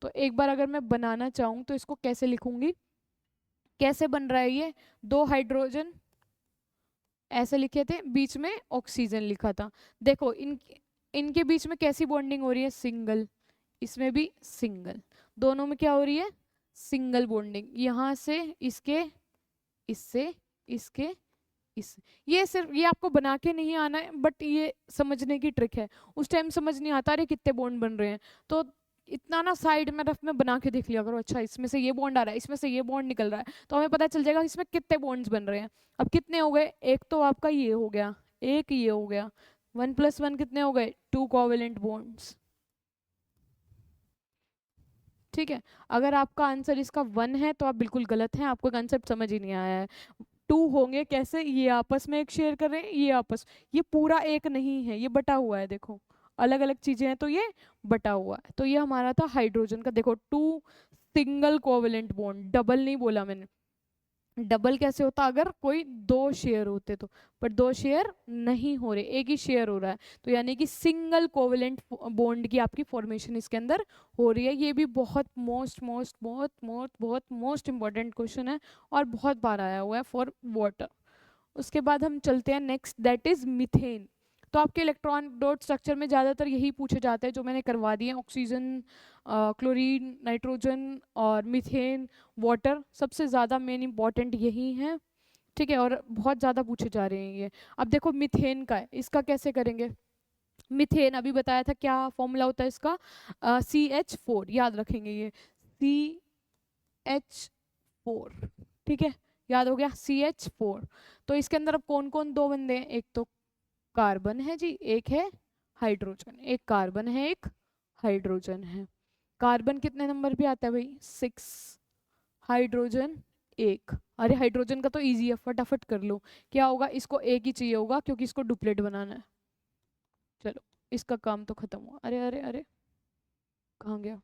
तो एक बार अगर मैं बनाना चाहूं तो इसको कैसे लिखूंगी, कैसे बन रहा है ये, 2 हाइड्रोजन ऐसे लिखे थे, बीच में ऑक्सीजन लिखा था। देखो इनके बीच में कैसी बॉन्डिंग हो रही है, सिंगल, इसमें भी सिंगल, दोनों में क्या हो रही है, सिंगल बॉन्डिंग। यहाँ से इसके, इससे इसके, इस, ये सिर्फ ये आपको बना के नहीं आना है, बट ये समझने की ट्रिक है। उस टाइम समझ नहीं आता अरे कितने बॉन्ड बन रहे हैं, तो इतना ना साइड में रफ में बना के देख लिया करो, अच्छा इसमें से ये बॉन्ड आ रहा है, इसमें से ये बॉन्ड निकल रहा है, तो हमें पता चल जाएगा इसमें कितने बॉन्ड्स बन रहे हैं। अब कितने हो गए, एक तो आपका ये हो गया, एक ये हो गया, 1 + 1 कितने हो गए, 2 कोवेलेंट बॉन्ड्स। ठीक है, अगर आपका आंसर इसका 1 है तो आप बिल्कुल गलत हैं, आपको कंसेप्ट समझ ही नहीं आया है। 2 होंगे कैसे, ये आपस में एक शेयर कर रहे हैं, ये आपस, ये पूरा एक नहीं है, ये बटा हुआ है, देखो अलग अलग चीजें हैं तो ये बटा हुआ है। तो ये हमारा था हाइड्रोजन का, देखो 2 सिंगल कोवेलेंट बॉन्ड, डबल नहीं बोला मैंने, डबल कैसे होता अगर कोई 2 शेयर होते तो, पर 2 शेयर नहीं हो रहे, एक ही शेयर हो रहा है, तो यानी कि सिंगल कोवेलेंट बॉन्ड की आपकी फॉर्मेशन इसके अंदर हो रही है। ये भी बहुत बहुत मोस्ट इंपॉर्टेंट क्वेश्चन है और बहुत बार आया हुआ है फॉर वाटर। उसके बाद हम चलते हैं नेक्स्ट, दैट इज मीथेन। तो आपके इलेक्ट्रॉन डॉट स्ट्रक्चर में ज़्यादातर यही पूछे जाते हैं जो मैंने करवा दिए, ऑक्सीजन, क्लोरीन, नाइट्रोजन और मीथेन, वाटर, सबसे ज़्यादा मेन इंपॉर्टेंट यही है। ठीक है, और बहुत ज़्यादा पूछे जा रहे हैं ये। अब देखो मीथेन का है, इसका कैसे करेंगे, मीथेन अभी बताया था क्या फॉर्मूला होता है इसका, CH4, याद रखेंगे ये CH4। ठीक है, याद हो गया CH4। तो इसके अंदर अब कौन कौन 2 बंदे हैं, एक तो कार्बन है जी, एक है हाइड्रोजन, एक कार्बन है एक हाइड्रोजन है। कार्बन कितने नंबर पे आता है भाई, 6, हाइड्रोजन 1। अरे हाइड्रोजन का तो इजी है, फटाफट कर लो, क्या होगा, इसको एक ही चाहिए होगा क्योंकि इसको डुप्लेट बनाना है। चलो इसका काम तो खत्म हुआ, अरे अरे अरे कहाँ गया,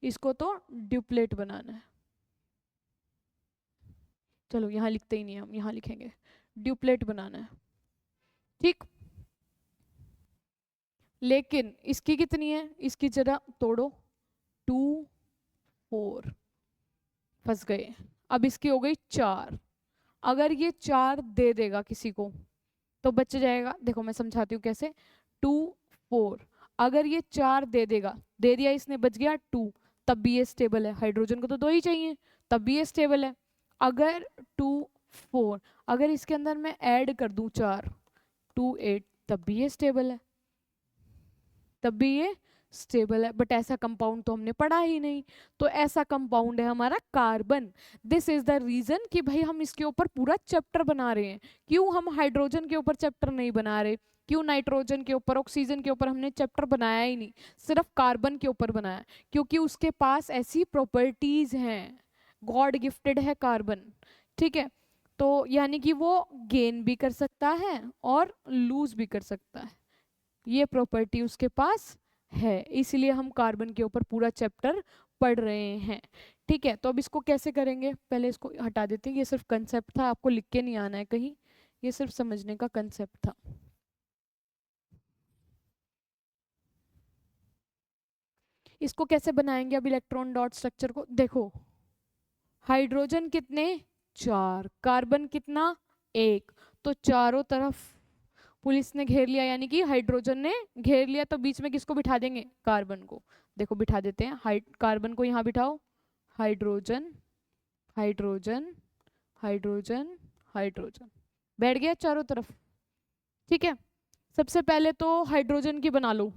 इसको तो डुप्लेट बनाना है, चलो यहाँ लिखते ही नहीं, हम यहाँ लिखेंगे डुप्लेट बनाना है। ठीक, लेकिन इसकी कितनी है, इसकी जरा तोड़ो, 2 4, फंस गए। अब इसकी हो गई 4, अगर ये 4 दे देगा किसी को तो बच जाएगा, देखो मैं समझाती हूँ कैसे, 2 4, अगर ये 4 दे देगा, दे दिया इसने, बच गया 2, तब भी ये स्टेबल है, हाइड्रोजन को तो 2 ही चाहिए, तब भी ये स्टेबल है। अगर 2 4, अगर इसके अंदर मैं ऐड कर दूं 4, 2 8, तब भी ये स्टेबल है, तब भी ये स्टेबल है, बट ऐसा कंपाउंड तो हमने पढ़ा ही नहीं। तो ऐसा कंपाउंड है हमारा carbon. This is the reason कि भाई हम इसके ऊपर पूरा चैप्टर बना रहे हैं। क्यों हम हाइड्रोजन के ऊपर चैप्टर नहीं बना रहे, क्यों नाइट्रोजन के ऊपर, ऑक्सीजन के ऊपर हमने चैप्टर बनाया ही नहीं, सिर्फ कार्बन के ऊपर बनाया, क्योंकि उसके पास ऐसी प्रॉपर्टीज हैं, गॉड गिफ्टेड है कार्बन। ठीक है, तो यानी कि वो गेन भी कर सकता है और लूज भी कर सकता है, ये प्रॉपर्टी उसके पास है, इसलिए हम कार्बन के ऊपर पूरा चैप्टर पढ़ रहे हैं। ठीक है, तो अब इसको कैसे करेंगे, पहले इसको हटा देते हैं, ये सिर्फ कंसेप्ट था, आपको लिख के नहीं आना है कहीं, ये सिर्फ समझने का कंसेप्ट था। इसको कैसे बनाएंगे अब इलेक्ट्रॉन डॉट स्ट्रक्चर को? देखो, हाइड्रोजन कितने? 4, कार्बन कितना? 1, तो चारों तरफ पुलिस ने घेर लिया, यानी कि हाइड्रोजन ने घेर लिया, तो बीच में किसको बिठा देंगे? कार्बन को। देखो बिठा देते हैं, कार्बन को यहाँ बिठाओ, हाइड्रोजन हाइड्रोजन हाइड्रोजन हाइड्रोजन, बैठ गया चारों तरफ। ठीक है, सबसे पहले तो हाइड्रोजन की बना लो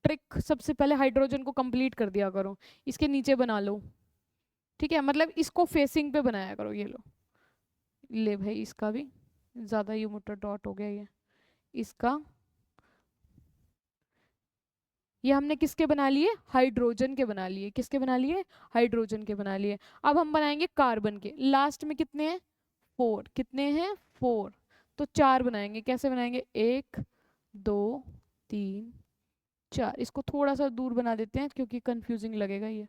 ट्रिक, सबसे पहले हाइड्रोजन को कंप्लीट कर दिया करो, इसके नीचे बना लो। ठीक है, मतलब इसको फेसिंग पे बनाया करो। ये लो, ले भाई, इसका भी ज्यादा ही मोटा डॉट हो गया इसका। ये हमने किसके बना लिए? हाइड्रोजन के बना लिए। किसके बना लिए? हाइड्रोजन के बना लिए। अब हम बनाएंगे कार्बन के। लास्ट में कितने हैं? 4। कितने हैं? 4, तो 4 बनाएंगे। कैसे बनाएंगे? 1 2 3 4। इसको थोड़ा सा दूर बना देते हैं क्योंकि कंफ्यूजिंग लगेगा ये,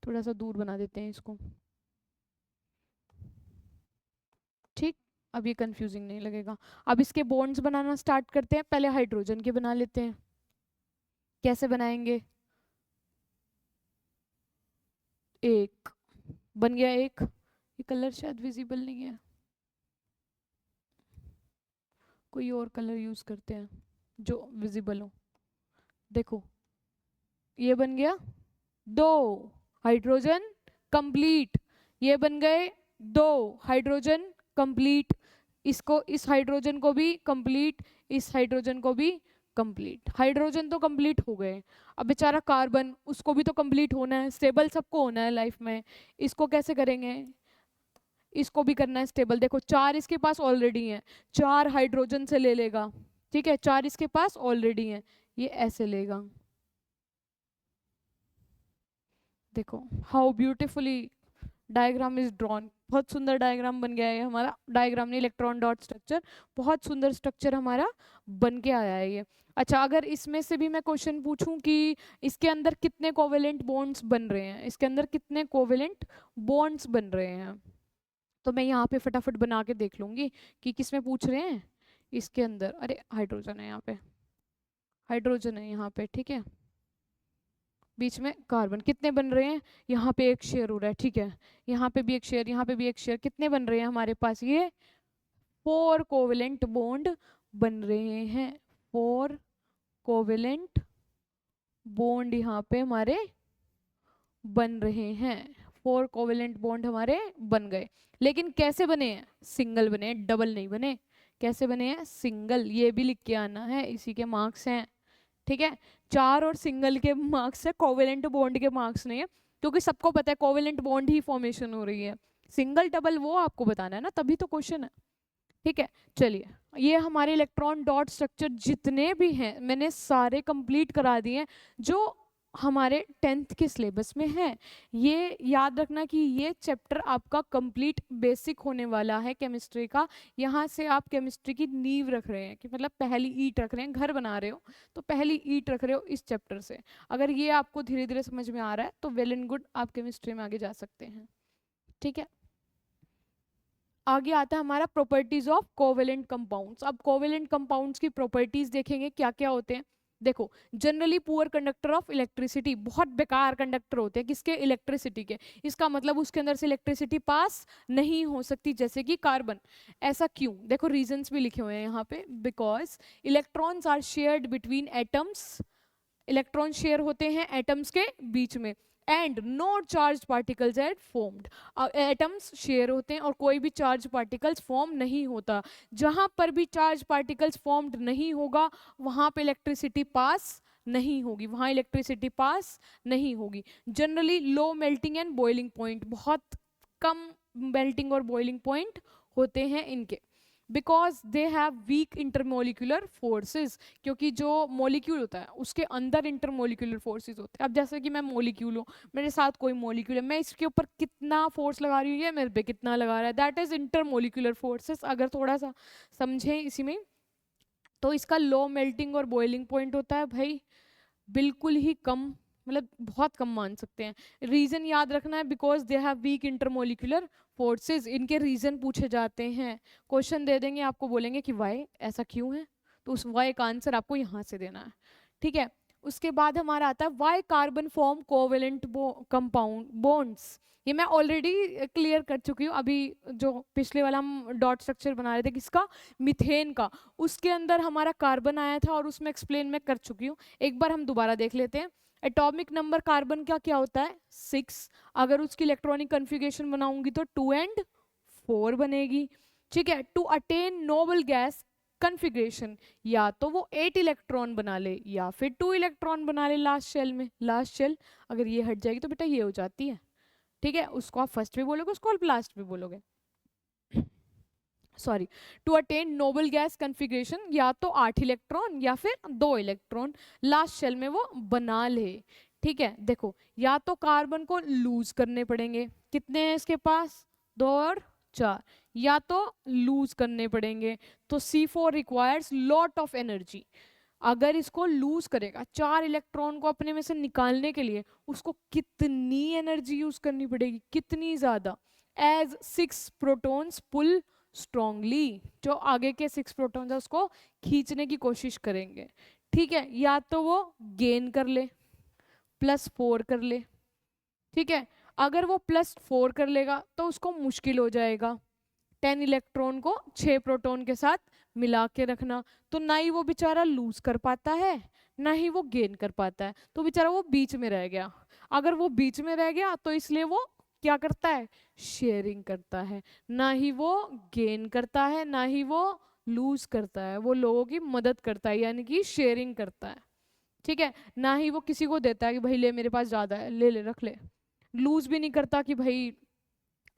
थोड़ा सा दूर बना देते हैं इसको। ठीक, अब ये कंफ्यूजिंग नहीं लगेगा। अब इसके बॉन्ड्स बनाना स्टार्ट करते हैं। पहले हाइड्रोजन के बना लेते हैं। कैसे बनाएंगे? 1 बन गया। 1, ये कलर शायद विजिबल नहीं है, कोई और कलर यूज करते हैं जो विजिबल हो। देखो, ये बन गया 2 हाइड्रोजन कंप्लीट, ये बन गए 2 हाइड्रोजन कंप्लीट। इसको, इस हाइड्रोजन को भी कंप्लीट, इस हाइड्रोजन को भी कंप्लीट। हाइड्रोजन तो कंप्लीट हो गए। अब बेचारा कार्बन, उसको भी तो कंप्लीट होना है, स्टेबल सबको होना है लाइफ में। इसको कैसे करेंगे? इसको भी करना है स्टेबल। देखो 4 इसके पास ऑलरेडी है, 4 हाइड्रोजन से ले लेगा। ठीक है, 4 इसके पास ऑलरेडी है, ये ऐसे लेगा। देखो how beautifully diagram is drawn, बहुत सुंदर डायग्राम बन गया है हमारा। डायग्राम नहीं, इलेक्ट्रॉन डॉट स्ट्रक्चर, बहुत सुंदर स्ट्रक्चर हमारा बन के आया है ये। अच्छा, अगर इसमें से भी मैं क्वेश्चन पूछूं कि इसके अंदर कितने कोवेलेंट बॉन्ड्स बन रहे हैं, इसके अंदर कितने कोवेलेंट बॉन्ड्स बन रहे हैं, तो मैं यहाँ पे फटाफट बना के देख लूंगी कि किसमें पूछ रहे हैं। इसके अंदर, अरे हाइड्रोजन है यहाँ पे, हाइड्रोजन है यहाँ पे। ठीक है, बीच में कार्बन। कितने बन रहे हैं? यहाँ पे एक शेयर हो रहा है। ठीक है, यहाँ पे भी एक शेयर, यहाँ पे भी एक शेयर। कितने बन रहे हैं हमारे पास? ये 4 कोवेलेंट बॉन्ड बन रहे हैं। 4 कोवेलेंट बॉन्ड यहाँ पे हमारे बन रहे हैं। 4 कोवेलेंट बॉन्ड हमारे बन गए। लेकिन कैसे बने हैं? सिंगल बने, डबल नहीं बने। कैसे बने हैं? सिंगल। ये भी लिख के आना है, इसी के मार्क्स हैं। ठीक है, 4 और सिंगल के मार्क्स है, कोवेलेंट बॉन्ड के मार्क्स नहीं है, क्योंकि सबको पता है कोवेलेंट बॉन्ड ही फॉर्मेशन हो रही है। सिंगल डबल वो आपको बताना है ना, तभी तो क्वेश्चन है। ठीक है, चलिए, ये हमारे इलेक्ट्रॉन डॉट स्ट्रक्चर जितने भी हैं मैंने सारे कंप्लीट करा दिए हैं जो हमारे 10th के सिलेबस में है। ये याद रखना कि ये चैप्टर आपका कंप्लीट बेसिक होने वाला है केमिस्ट्री का। यहाँ से आप केमिस्ट्री की नींव रख रहे हैं, कि मतलब पहली ईंट रख रहे हैं, घर बना रहे हो तो पहली ईंट रख रहे हो इस चैप्टर से। अगर ये आपको धीरे धीरे समझ में आ रहा है तो वेल एंड गुड, आप केमिस्ट्री में आगे जा सकते हैं। ठीक है, आगे आता है हमारा प्रॉपर्टीज ऑफ कोवेलेंट कंपाउंड्स। अब कोवेलेंट कंपाउंड्स की प्रॉपर्टीज देखेंगे क्या क्या होते हैं। देखो, generally poor conductor of electricity, बहुत बेकार कंडक्टर होते हैं। किसके? इलेक्ट्रिसिटी के। इसका मतलब उसके अंदर से इलेक्ट्रिसिटी पास नहीं हो सकती, जैसे कि कार्बन। ऐसा क्यों? देखो रीजंस भी लिखे हुए हैं यहाँ पे। Because electrons are shared between atoms, electron share होते हैं एटम्स के बीच में, and no charge particles are formed. Atoms share होते हैं और कोई भी चार्ज पार्टिकल्स फॉर्म नहीं होता। जहां पर भी चार्ज पार्टिकल्स फॉर्म्ड नहीं होगा वहां पे इलेक्ट्रिसिटी पास नहीं होगी, वहां इलेक्ट्रिसिटी पास नहीं होगी। Generally low melting and boiling point, बहुत कम मेल्टिंग और बॉइलिंग पॉइंट होते हैं इनके। Because they have week intermolecular forces, क्योंकि जो मोलिक्यूल होता है उसके अंदर इंटरमोलिकुलर फोर्सेस होते हैं। अब जैसे कि मैं मोलिक्यूल हूँ, मेरे साथ कोई मोलिक्यूल है, मैं इसके ऊपर कितना फोर्स लगा रही हूँ, ये मेरे पे कितना लगा रहा है, दैट इज इंटरमोलिकुलर फोर्सेस। अगर थोड़ा सा समझें इसी में, तो इसका लो मेल्टिंग और बॉइलिंग पॉइंट होता है भाई बिल्कुल ही कम, मतलब बहुत कम मान सकते हैं। रीजन याद रखना है, because they have week intermolecular forces. इनके रीजन पूछे जाते हैं, क्वेश्चन दे देंगे आपको, बोलेंगे कि वाई, ऐसा क्यों है, तो उस वाई का आंसर आपको यहाँ से देना है। ठीक है, उसके बाद हमारा आता है why carbon form covalent compound bonds. ये मैं ऑलरेडी क्लियर कर चुकी हूँ। अभी जो पिछले वाला हम डॉट स्ट्रक्चर बना रहे थे किसका, मीथेन का, उसके अंदर हमारा कार्बन आया था और उसमें एक्सप्लेन मैं कर चुकी हूँ। एक बार हम दोबारा देख लेते हैं। एटॉमिक नंबर कार्बन का क्या होता है 6। अगर उसकी इलेक्ट्रॉनिक कन्फिगरेशन बनाऊंगी तो 2 and 4 बनेगी। ठीक है, to attain noble gas configuration या तो वो 8 इलेक्ट्रॉन बना ले या फिर 2 इलेक्ट्रॉन बना ले लास्ट शेल में। लास्ट शेल अगर ये हट जाएगी तो बेटा ये हो जाती है। ठीक है, उसको आप फर्स्ट भी बोलोगे, उसको आप लास्ट भी बोलोगे। Sorry, to attain noble gas configuration या तो 8 इलेक्ट्रॉन या फिर 2 इलेक्ट्रॉन लास्ट शेल में वो बना ले। ठीक है, देखो या तो कार्बन को लूज करने पड़ेंगे, कितने हैं इसके पास 2 और 4, या तो लूज करने पड़ेंगे। तो C4 requires lot of energy. अगर इसको लूज करेगा 4 इलेक्ट्रॉन को अपने में से निकालने के लिए उसको कितनी एनर्जी यूज करनी पड़ेगी, कितनी ज्यादा। एज 6 प्रोटॉन्स पुल स्ट्रॉन्गली, जो आगे के 6 प्रोटॉन्स है उसको खींचने की कोशिश करेंगे। ठीक है, या तो वो गेन कर ले +4 कर ले। ठीक है, अगर वो +4 कर लेगा तो उसको मुश्किल हो जाएगा 10 इलेक्ट्रॉन को 6 प्रोटॉन के साथ मिला के रखना। तो ना ही वो बेचारा लूज कर पाता है ना ही वो गेन कर पाता है, तो बेचारा वो बीच में रह गया। अगर वो बीच में रह गया तो इसलिए वो क्या करता है, शेयरिंग करता है। ना ही वो गेन करता है ना ही वो लूज करता है, वो लोगों की मदद करता है यानी कि शेयरिंग करता है। ठीक है, ना ही वो किसी को देता है कि भाई ले मेरे पास ज़्यादा है, ले ले रख ले। लूज भी नहीं करता कि भाई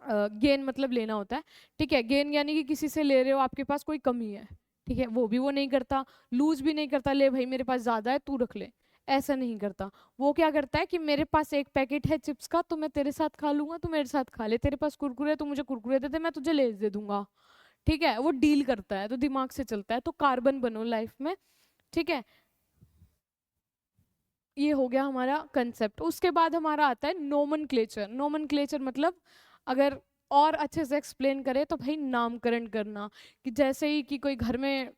गेन मतलब लेना होता है। ठीक है, गेन यानी कि किसी से ले रहे हो, आपके पास कोई कमी है, ठीक है, वो भी वो नहीं करता। लूज भी नहीं करता, ले भाई मेरे पास ज़्यादा है तू रख ले, ऐसा नहीं करता। वो क्या करता है कि मेरे पास एक पैकेट है चिप्स का तो मैं तेरे साथ खा लूंगा, तू मेरे साथ खा ले। तेरे पास कुरकुरे तो मुझे कुरकुरे दे दे, मैं तुझे लेस दे दूंगा। ठीक है, वो डील करता है, तो दिमाग से चलता है। तो कार्बन बनो लाइफ में। ठीक है, ये हो गया हमारा कंसेप्ट। उसके बाद हमारा आता है नोमेनक्लेचर। नोमेनक्लेचर मतलब अगर और अच्छे से एक्सप्लेन करें तो भाई नामकरण करना, कि जैसे ही कि कोई घर में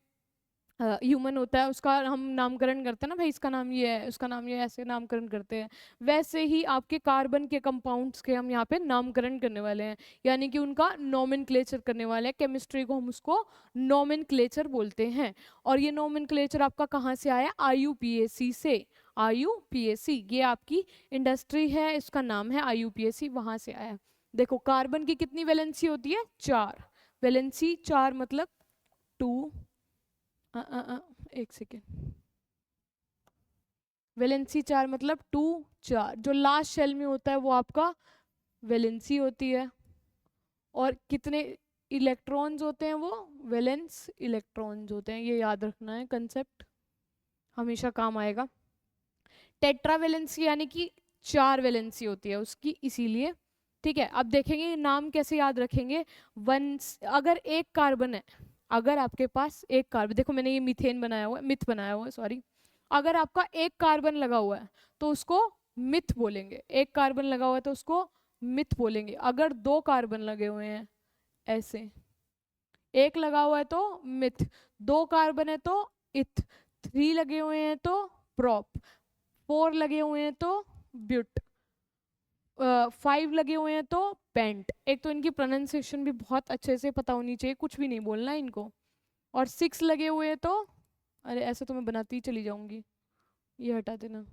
ह्यूमन होता है उसका हम नामकरण करते हैं ना, भाई इसका नाम ये है उसका नाम ये है, ऐसे नामकरण करते हैं। वैसे ही आपके कार्बन के कंपाउंड्स के हम यहाँ पे नामकरण करने वाले हैं, यानी कि उनका नोमेनक्लेचर करने वाले हैं। केमिस्ट्री को हम उसको नोमेनक्लेचर बोलते हैं। और ये नोमेनक्लेचर आपका कहाँ से आया, IUPAC से। IUPAC ये आपकी इंडस्ट्री है, इसका नाम है IUPAC, वहां से आया। देखो कार्बन की कितनी वैलेंसी होती है, 4 वैलेंसी। 4 मतलब 2 एक सेकेंड, वैलेंसी 4 मतलब 2 4, जो लास्ट शेल में होता है वो आपका वैलेंसी होती है। और कितने इलेक्ट्रॉन्स होते हैं, वो वैलेंस इलेक्ट्रॉन्स होते हैं। ये याद रखना है, कंसेप्ट हमेशा काम आएगा। टेट्रावैलेंसी यानी कि 4 वैलेंसी होती है उसकी, इसीलिए। ठीक है, अब देखेंगे नाम कैसे याद रखेंगे। अगर एक कार्बन है, अगर आपके पास एक कार्बन, देखो मैंने ये मीथेन बनाया हुआ है, मिथ बनाया हुआ है सॉरी। अगर आपका एक कार्बन लगा हुआ है तो उसको मिथ बोलेंगे। एक कार्बन लगा हुआ है तो उसको मिथ बोलेंगे। अगर 2 कार्बन लगे हुए हैं ऐसे, एक लगा हुआ है तो मिथ, 2 कार्बन है तो इथ, 3 लगे हुए हैं तो प्रोप, 4 लगे हुए हैं तो ब्यूट, 5 लगे हुए हैं तो पेंट। एक तो इनकी प्रोनाउंसिएशन भी बहुत अच्छे से पता होनी चाहिए, कुछ भी नहीं बोलना इनको। और 6 लगे हुए हैं तो, अरे ऐसे तो मैं बनाती ही चली जाऊंगी, ये हटा देना।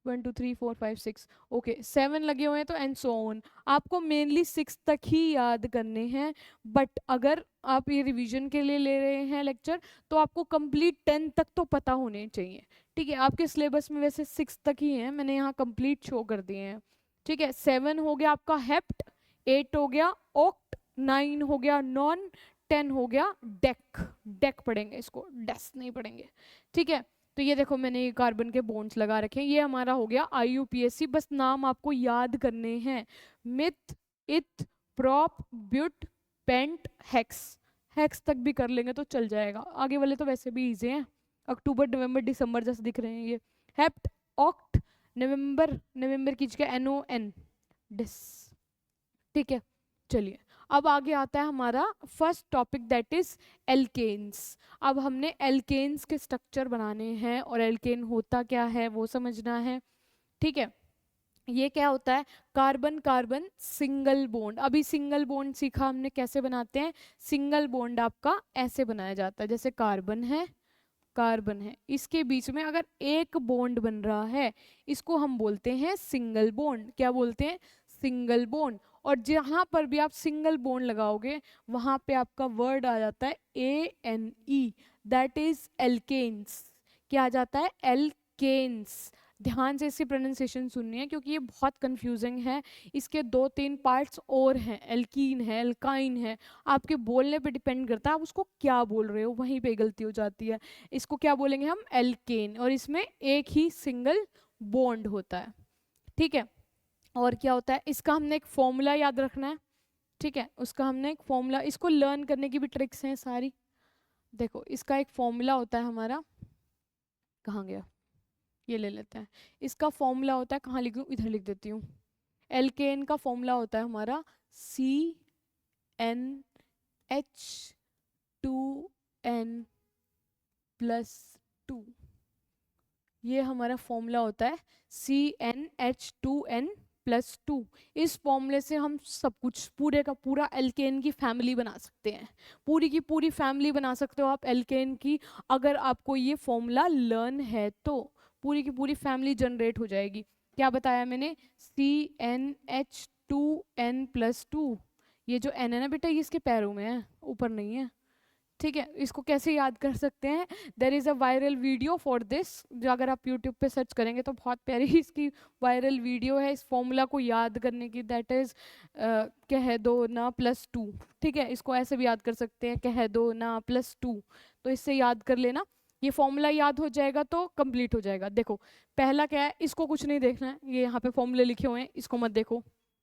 1 2 3 4 5 6 ओके, 7 लगे हुए हैं तो एंड सो ऑन। आपको मेनली 6 तक ही याद करने हैं, बट अगर आप ये रिवीजन के लिए ले रहे हैं लेक्चर तो आपको कंप्लीट 10 तक तो पता होने चाहिए। ठीक है, आपके सिलेबस में वैसे 6 तक ही हैं, मैंने यहाँ कंप्लीट शो कर दिए हैं। ठीक है, 7 हो गया आपका हेप्ट, 8 हो गया ऑक्ट, 9 हो गया नॉन, 10 हो गया डेक। डेक पढ़ेंगे इसको, डेस नहीं पढ़ेंगे। ठीक है, तो ये देखो मैंने ये कार्बन के बॉन्ड्स लगा रखे हैं, ये हमारा हो गया IUPAC। बस नाम आपको याद करने हैं, meth, eth, prop, but, pent, hex. Hex तक भी कर लेंगे तो चल जाएगा, आगे वाले तो वैसे भी इजी हैं। अक्टूबर नवंबर दिसंबर जैसे दिख रहे हैं ये। हेप्ट, ऑक्ट, नवंबर, नवंबर की जगह NON, डिस। ठीक है, चलिए अब आगे आता है हमारा first topic that is alkanes. अब हमने एल्केन्स के स्ट्रक्चर बनाने हैं और एल्केन होता क्या है वो समझना है। ठीक है, ये क्या होता है, कार्बन कार्बन सिंगल बॉन्ड। अभी सिंगल बॉन्ड सीखा हमने कैसे बनाते हैं। सिंगल बॉन्ड आपका ऐसे बनाया जाता है, जैसे कार्बन है, कार्बन है, इसके बीच में अगर एक बॉन्ड बन रहा है इसको हम बोलते हैं सिंगल बॉन्ड। क्या बोलते हैं, सिंगल बॉन्ड। और जहां पर भी आप सिंगल बॉन्ड लगाओगे वहां पे आपका वर्ड आ जाता है ANE, दैट इज एल्केन्स। क्या आ जाता है, एल्केन्स। ध्यान से इसकी प्रोनाउंसिएशन सुननी है क्योंकि ये बहुत कंफ्यूजिंग है। इसके 2-3 पार्ट्स और हैं, एल्कीन है, एल्काइन है, आपके बोलने पे डिपेंड करता है आप उसको क्या बोल रहे हो, वहीं पे गलती हो जाती है। इसको क्या बोलेंगे हम, एल्केन, और इसमें एक ही सिंगल बॉन्ड होता है। ठीक है, और क्या होता है, इसका हमने एक फॉर्मूला याद रखना है। ठीक है, उसका हमने एक फॉर्मूला, इसको लर्न करने की भी ट्रिक्स हैं सारी। देखो इसका एक फॉर्मूला होता है हमारा, कहाँ गया, ये ले लेते हैं। इसका फॉर्मूला होता है, कहाँ लिखूं, इधर लिख देती हूँ। एल्केन का फॉर्मूला होता है हमारा CnH2n+2। ये हमारा फॉर्मूला होता है CnH2n+2। इस फॉर्मूले से हम सब कुछ, पूरे का पूरा एल्केन की फैमिली बना सकते हैं। पूरी की पूरी फैमिली बना सकते हो आप एल्केन की, अगर आपको ये फॉर्मूला लर्न है तो पूरी की पूरी फैमिली जनरेट हो जाएगी। क्या बताया मैंने, CnH2n+2। ये जो n है ना बेटा, ये इसके पैरों में है, ऊपर नहीं है। ठीक है, इसको कैसे याद कर सकते हैं, there is a viral video for this, जो अगर आप यूट्यूब पे सर्च करेंगे तो बहुत प्यारी इसकी वायरल वीडियो है इस फॉर्मूला को याद करने की, दैट इज़ कह दो ना +2। ठीक है, इसको ऐसे भी याद कर सकते हैं, कह दो ना +2। तो इससे याद कर लेना, ये फॉर्मूला याद हो जाएगा तो कंप्लीट हो जाएगा। देखो पहला क्या है, इसको कुछ नहीं देखना है, ये यहाँ पे फॉर्मूले लिखे हुए हैं, इसको मत देखो।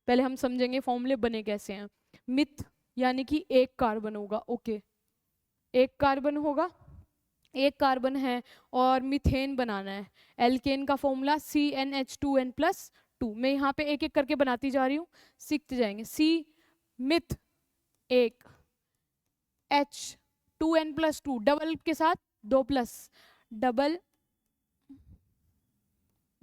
पहले हम समझेंगे फॉर्मूले बने कैसे हैं। मिथ यानी कि एक कार्बन होगा, ओके, एक कार्बन होगा, एक कार्बन है और मीथेन बनाना है। एल्केन का फॉर्मूला CnH2n+2। मैं यहाँ पे एक एक करके बनाती जा रही हूँ, सीखते जाएंगे। C मिथ एक, H2n+2 डबल के साथ 2+, डबल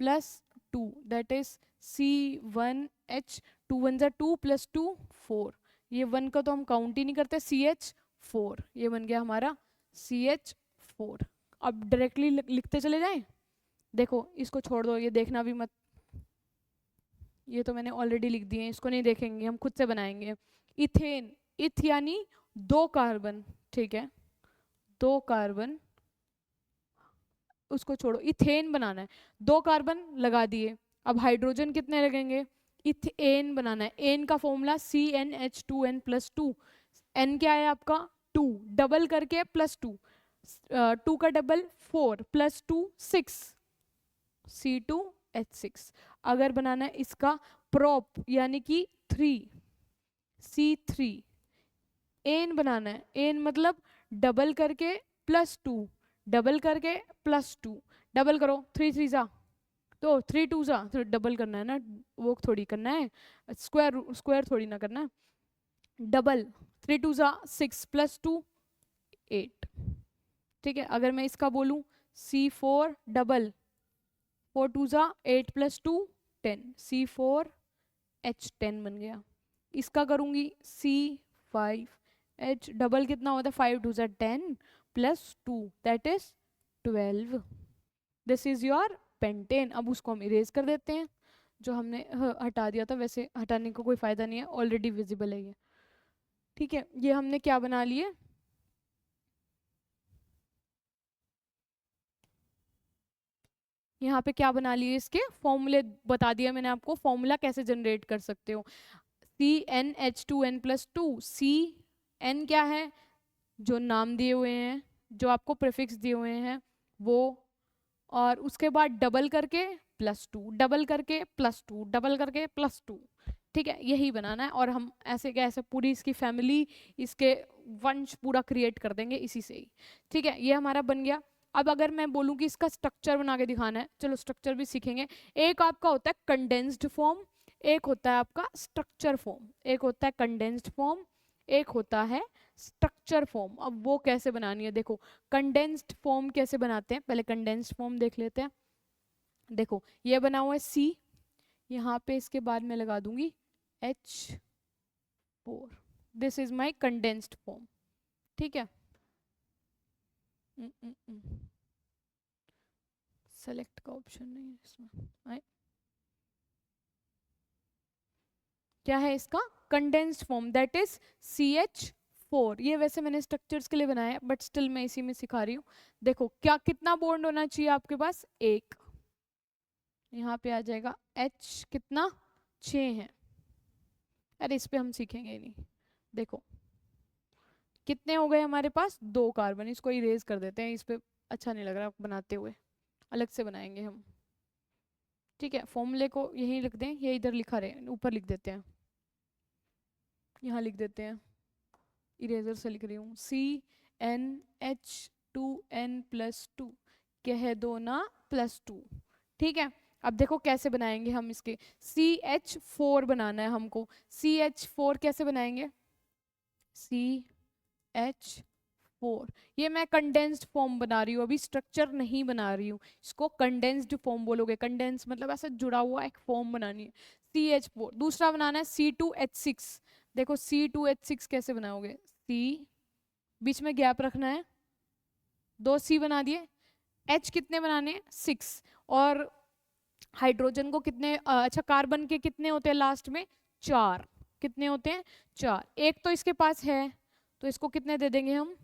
+2 दैट इज C1H, 2 1 2 +2 4। ये 1 का तो हम काउंट ही नहीं करते, CH4, ये बन गया हमारा CH4। अब डायरेक्टली लिखते चले जाएं। देखो इसको छोड़ दो, ये देखना भी मत, ये तो मैंने ऑलरेडी लिख दिए, इसको नहीं देखेंगे, हम खुद से बनाएंगे। इथेन, इथ यानी 2 कार्बन, ठीक है, 2 कार्बन, उसको छोड़ो, इथेन बनाना है, 2 कार्बन लगा दिए, अब हाइड्रोजन कितने लगेंगे, इथेन बनाना है। एन का फॉर्मूला CnH2n+2। एन क्या है आपका 2, डबल करके +2, 2 का डबल 4 +2 6, C2H6। अगर बनाना है इसका प्रोप यानी कि 3, C3। एन बनाना है, एन मतलब डबल करके +2, डबल करके +2, डबल करो, 3 3 जा तो 3 2 जा, तो डबल करना है ना, वो थोड़ी करना है, स्क्वायर स्क्वायर थोड़ी ना करना है, डबल 3 2 जा 6 +2 8। ठीक है, अगर मैं इसका बोलूँ C4 डबल, 4 2 जा 8 +2 10, C4H10 बन गया। इसका करूँगी C5H डबल, कितना होता है 5 2 जा 10 +2 that is 12। This is your pentane. अब उसको हम इरेज कर देते हैं, जो हमने हटा दिया था, वैसे हटाने का कोई फायदा नहीं है, ऑलरेडी विजिबल है ये। ठीक है, ये हमने क्या बना लिए, यहाँ पे क्या बना लिए, इसके फॉर्मूले बता दिया मैंने आपको, फॉर्मूला कैसे जनरेट कर सकते हो। CnH2n+2, Cn क्या है, जो नाम दिए हुए हैं, जो आपको प्रीफिक्स दिए हुए हैं वो, और उसके बाद डबल करके +2, डबल करके +2, डबल करके +2। ठीक है, यही बनाना है, और हम ऐसे कैसे पूरी इसकी फैमिली, इसके वंश पूरा क्रिएट कर देंगे इसी से ही। ठीक है, ये हमारा बन गया। अब अगर मैं बोलूँ कि इसका स्ट्रक्चर बना के दिखाना है, चलो स्ट्रक्चर भी सीखेंगे। एक आपका होता है कंडेंस्ड फॉर्म, एक होता है आपका स्ट्रक्चर फॉर्म, एक होता है कंडेंस्ड फॉर्म, एक होता है स्ट्रक्चर फॉर्म। अब वो कैसे बनानी है, देखो कंडेंस्ड फॉर्म कैसे बनाते हैं, पहले कंडेंस्ड फॉर्म देख लेते हैं। देखो ये बना हुआ है C, यहाँ पे इसके बाद मैं लगा दूंगी H4, this is my condensed form. ठीक है, सेलेक्ट का ऑप्शन नहीं है इसमें, क्या है इसका condensed form, that is CH4। ये वैसे मैंने स्ट्रक्चर्स के लिए बनाया है बट स्टिल मैं इसी में सिखा रही हूँ। देखो क्या कितना बॉन्ड होना चाहिए आपके पास, एक, यहाँ पे आ जाएगा H कितना 6 है। अरे इस पे हम सीखेंगे ही नहीं। देखो कितने हो गए हमारे पास, 2 कार्बन, इसको इरेज कर देते हैं, इस पे अच्छा नहीं लग रहा बनाते हुए, अलग से बनाएंगे हम। ठीक है, फॉर्मूले को यहीं लिख दें, ये इधर लिखा रहे, ऊपर लिख देते हैं, यहाँ लिख देते हैं, इरेजर से लिख रही हूँ, CnH2n+2, कह दो ना +2। ठीक है, अब देखो कैसे बनाएंगे हम इसके, CH4 बनाना है हमको। CH4 कैसे बनाएंगे, CH4, ये मैं कंडेंस्ड फॉर्म बना रही हूँ, अभी स्ट्रक्चर नहीं बना रही हूँ, इसको कंडेंस्ड फॉर्म बोलोगे। कंडेंस मतलब ऐसे जुड़ा हुआ एक फॉर्म बनानी है। CH4, दूसरा बनाना है C2H6। देखो C2H6 कैसे बनाओगे, C, बीच में गैप रखना है, 2 C बना दिए, H कितने बनाने हैं 6, और हाइड्रोजन को कितने अच्छा कार्बन के कितने होते हैं लास्ट में 4, कितने होते हैं 4, एक तो इसके पास है तो इसको कितने दे देंगे हम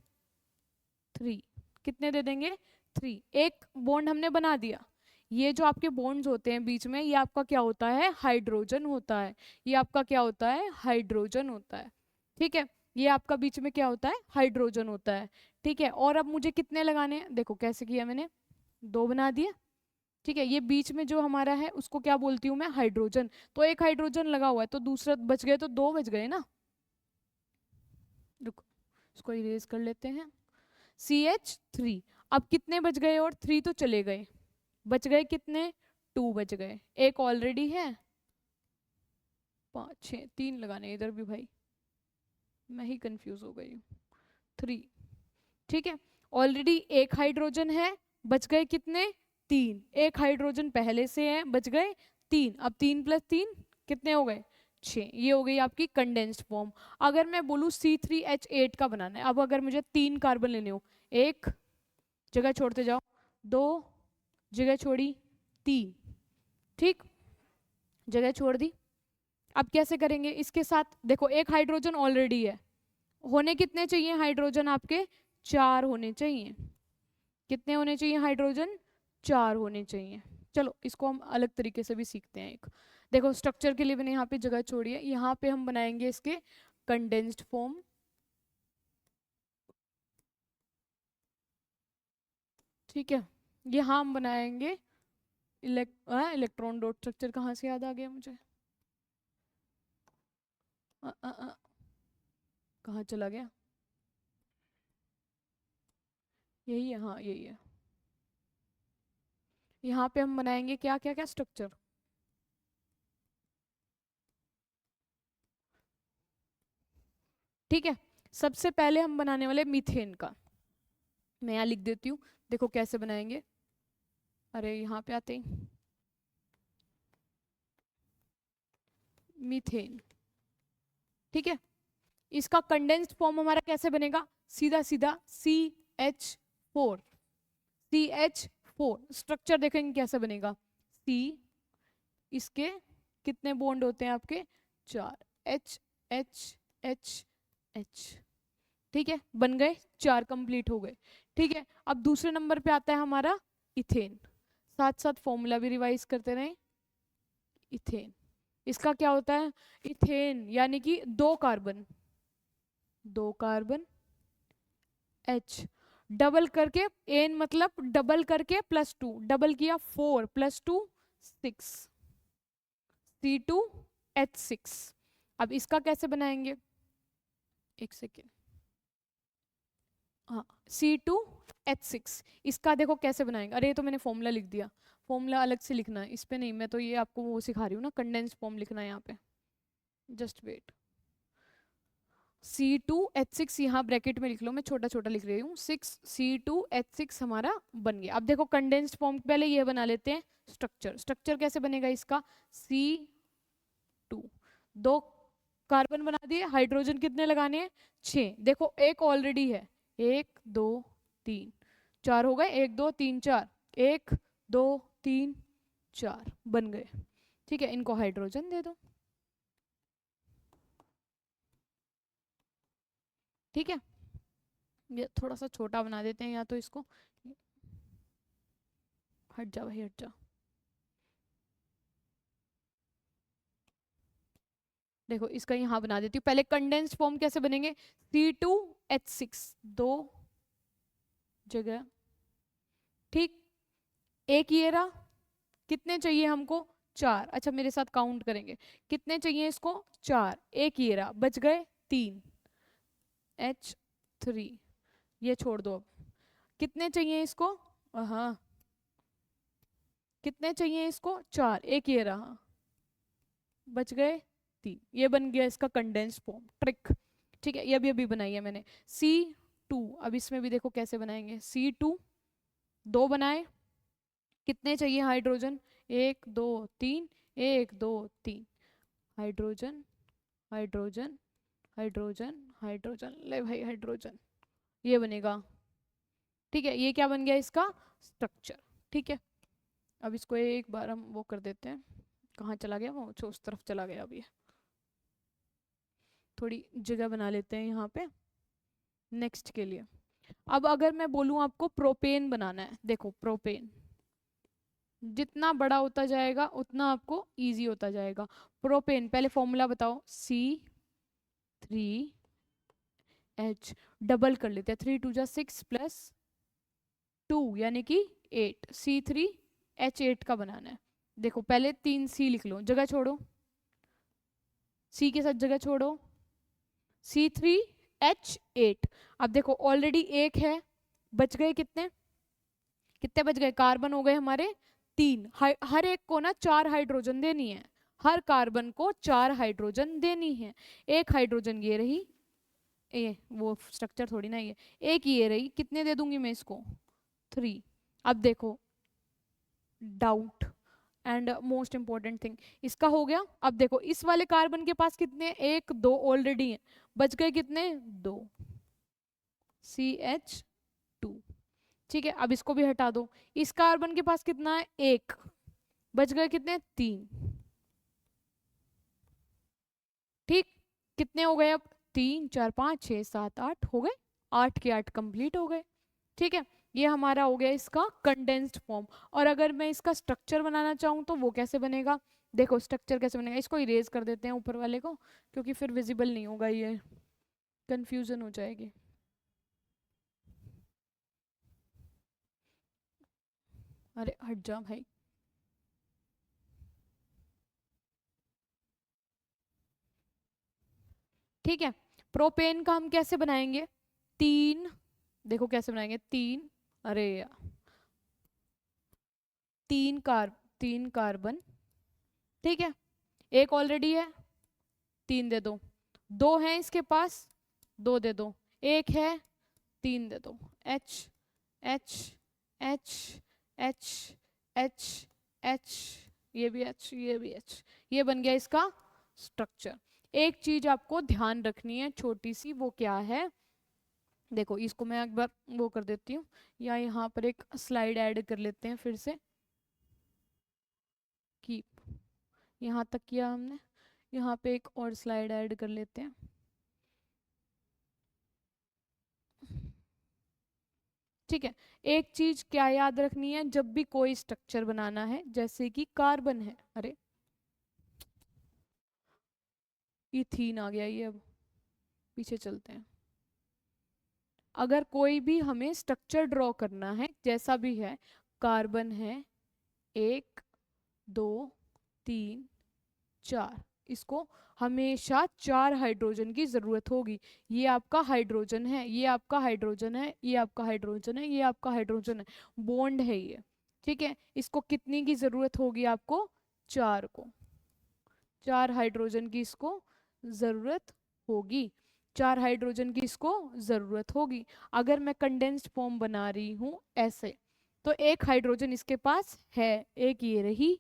3, कितने दे देंगे 3, एक बॉन्ड हमने बना दिया। ये जो आपके बॉन्ड्स होते हैं बीच में, ये आपका क्या होता है हाइड्रोजन होता है, ये आपका क्या होता है हाइड्रोजन होता है। ठीक है, ये आपका बीच में क्या होता है हाइड्रोजन होता है। ठीक है, और अब मुझे कितने लगाने हैं, देखो कैसे किया मैंने, 2 बना दिए। ठीक है, ये बीच में जो हमारा है उसको क्या बोलती हूँ मैं हाइड्रोजन, तो एक हाइड्रोजन लगा हुआ है तो दूसरा बच गए, तो 2 बच गए ना। रुको इसको इरेज कर लेते हैं, CH3, अब कितने बच गए, और 3 तो चले गए, बच गए कितने 2 बच गए, एक ऑलरेडी है, 5 6, 3 लगाने इधर भी भाई, मैं ही कंफ्यूज हो गई हूँ, 3। ठीक है, ऑलरेडी एक हाइड्रोजन है, बच गए कितने 3, एक हाइड्रोजन पहले से है, बच गए 3, अब 3 + 3 कितने हो गए 6, ये हो गई आपकी कंडेंस्ड फॉर्म। अगर मैं बोलूँ C3H8 का बनाना है, अब अगर मुझे 3 कार्बन लेने हो, एक जगह छोड़ते जाओ, 2 जगह छोड़ी, 3, ठीक, जगह छोड़ दी। अब कैसे करेंगे इसके साथ, देखो एक हाइड्रोजन ऑलरेडी है, होने कितने चाहिए हाइड्रोजन आपके 4 होने चाहिए, कितने होने चाहिए हाइड्रोजन 4 होने चाहिए। चलो इसको हम अलग तरीके से भी सीखते हैं एक, देखो स्ट्रक्चर के लिए मैंने यहाँ पे जगह छोड़ी है, यहाँ पे हम बनाएंगे इसके कंडेंस्ड फॉर्म। ठीक है, यहाँ हम बनाएंगे इलेक्ट्रॉन डॉट स्ट्रक्चर, कहाँ से याद आ गया मुझे, कहाँ चला गया, यही है, हाँ यही है। यहाँ पे हम बनाएंगे क्या क्या क्या स्ट्रक्चर, ठीक है। सबसे पहले हम बनाने वाले मीथेन का, मैं यहाँ लिख देती हूँ, देखो कैसे बनाएंगे, अरे यहाँ पे आते ही मीथेन। ठीक है, इसका कंडेंस्ड फॉर्म हमारा कैसे बनेगा, सीधा सीधा CH4, CH4 स्ट्रक्चर देखेंगे कैसे बनेगा, C, इसके कितने बॉन्ड होते हैं आपके 4, H H H H, ठीक है बन गए 4, कंप्लीट हो गए। ठीक है, अब दूसरे नंबर पे आता है हमारा इथेन, साथ साथ फॉर्मूला भी रिवाइज करते रहे। इथेन, इसका क्या होता है इथेन, यानी कि 2 कार्बन, 2 कार्बन H, डबल करके एन मतलब डबल करके +2, डबल किया 4 +2 6, C2H6। अब इसका कैसे बनाएंगे, एक सेकेंड, हाँ C2H6, इसका देखो कैसे बनाएंगे, अरे ये तो मैंने फॉर्मूला लिख दिया, फॉर्मूला अलग से लिखना है, इस पे नहीं, मैं तो ये आपको वो सिखा रही हूँ ना, कंडेंस्ड फॉर्म लिखना है यहाँ पे। जस्ट वेट, C2H6 यहाँ ब्रैकेट में लिख लो, मैं छोटा छोटा लिख रही हूँ, 6 C2H6 हमारा बन गया। अब देखो कंडेंस्ड फॉर्म पहले ये बना लेते हैं स्ट्रक्चर। स्ट्रक्चर कैसे बनेगा इसका, C2, 2 कार्बन बना दिए, हाइड्रोजन कितने लगाने हैं, 6। देखो एक ऑलरेडी है, 1 2 3 4 हो गए, 1 2 3 4, 1 2 3 4 बन गए। ठीक है, इनको हाइड्रोजन दे दो। ठीक है, ये थोड़ा सा छोटा बना देते हैं, या तो इसको, हट जा भाई हट जा। देखो इसका यहाँ बना देती हूँ, पहले कंडेंस्ड फॉर्म कैसे बनेंगे, C2H6 2 जगह, ठीक, एक ये रहा, कितने चाहिए हमको, 4। अच्छा मेरे साथ काउंट करेंगे, कितने चाहिए इसको, 4, एक ये रहा, बच गए 3, H3, ये छोड़ दो। अब कितने चाहिए इसको, हाँ कितने चाहिए इसको, 4, एक ये रहा, बच गए 3, ये बन गया इसका कंडेंस्ड फॉर्म, ट्रिक। ठीक है, ये अभी बनाई है मैंने, C2। अब इसमें भी देखो कैसे बनाएंगे, C2 2 बनाए, कितने चाहिए hydrogen, 1 2 3, 1 2 3, hydrogen hydrogen hydrogen hydrogen, ले भाई हाइड्रोजन, ये बनेगा। ठीक है, ये क्या बन गया इसका स्ट्रक्चर। ठीक है, अब इसको एक बार हम वो कर देते हैं, कहाँ चला गया वो, उस तरफ चला गया। अब ये थोड़ी जगह बना लेते हैं यहाँ पे नेक्स्ट के लिए। अब अगर मैं बोलूँ आपको प्रोपेन बनाना है, देखो प्रोपेन जितना बड़ा होता जाएगा उतना आपको इजी होता जाएगा। प्रोपेन पहले फॉर्मूला बताओ, C3H, डबल कर लेते हैं, 3 2 जा 6 प्लस 2 यानी कि 8, C3H8 का बनाना है। देखो पहले 3C लिख लो, जगह छोड़ो, C के साथ जगह छोड़ो, C3H8। अब देखो ऑलरेडी एक है, बच गए कितने, कितने बच गए, कार्बन हो गए हमारे 3, हर एक को ना 4 हाइड्रोजन देनी है, हर कार्बन को 4 हाइड्रोजन देनी है। एक हाइड्रोजन ये रही, ये वो स्ट्रक्चर थोड़ी ना, ये एक ये रही, कितने दे दूंगी मैं इसको, 3। अब देखो doubt and most important thing, इसका हो गया। अब देखो इस वाले कार्बन के पास कितने, 1 2 ऑलरेडी है, बच गए कितने, 2, CH2। ठीक है, अब इसको भी हटा दो, इस कार्बन के पास कितना है, 1, बच गए कितने, 3। ठीक, कितने हो गए अब, 3 4 5 6 7 8 हो गए, 8 के 8 कंप्लीट हो गए। ठीक है, ये हमारा हो गया इसका कंडेंस्ड फॉर्म। और अगर मैं इसका स्ट्रक्चर बनाना चाहूँ तो वो कैसे बनेगा, देखो स्ट्रक्चर कैसे बनेगा, इसको इरेज कर देते हैं ऊपर वाले को, क्योंकि फिर विजिबल नहीं होगा, ये कंफ्यूजन हो जाएगी। अरे हट जा भाई, ठीक है, प्रोपेन का हम कैसे बनाएंगे, 3, देखो कैसे बनाएंगे, 3, अरे यार 3 कार्बन, ठीक है, एक ऑलरेडी है, 3 दे दो, 2 है इसके पास, 2 दे दो, एक है, 3 दे दो, H H H H H H, ये भी H, ये भी H, ये बन गया इसका स्ट्रक्चर। एक चीज आपको ध्यान रखनी है छोटी सी, वो क्या है, देखो इसको मैं एक बार वो कर देती हूँ, या यहाँ पर एक स्लाइड ऐड कर लेते हैं फिर से, कीप, यहाँ तक किया हमने, यहाँ पे एक और स्लाइड ऐड कर लेते हैं। ठीक है, एक चीज क्या याद रखनी है, जब भी कोई स्ट्रक्चर बनाना है, जैसे कि कार्बन है, अरे इथीन आ गया ये, अब पीछे चलते हैं। अगर कोई भी हमें स्ट्रक्चर ड्रॉ करना है, जैसा भी है, कार्बन है 1 2 3 4, इसको हमेशा 4 हाइड्रोजन की जरूरत होगी। ये आपका हाइड्रोजन है, ये आपका हाइड्रोजन है, ये आपका हाइड्रोजन है, ये आपका हाइड्रोजन है, बॉन्ड है ये। ठीक है, इसको कितनी की जरूरत होगी आपको, 4 को, 4 हाइड्रोजन की इसको जरूरत होगी, 4 हाइड्रोजन की इसको जरूरत होगी। अगर मैं कंडेंस्ड फॉर्म बना रही हूं ऐसे, तो एक हाइड्रोजन इसके पास है, एक ये रही,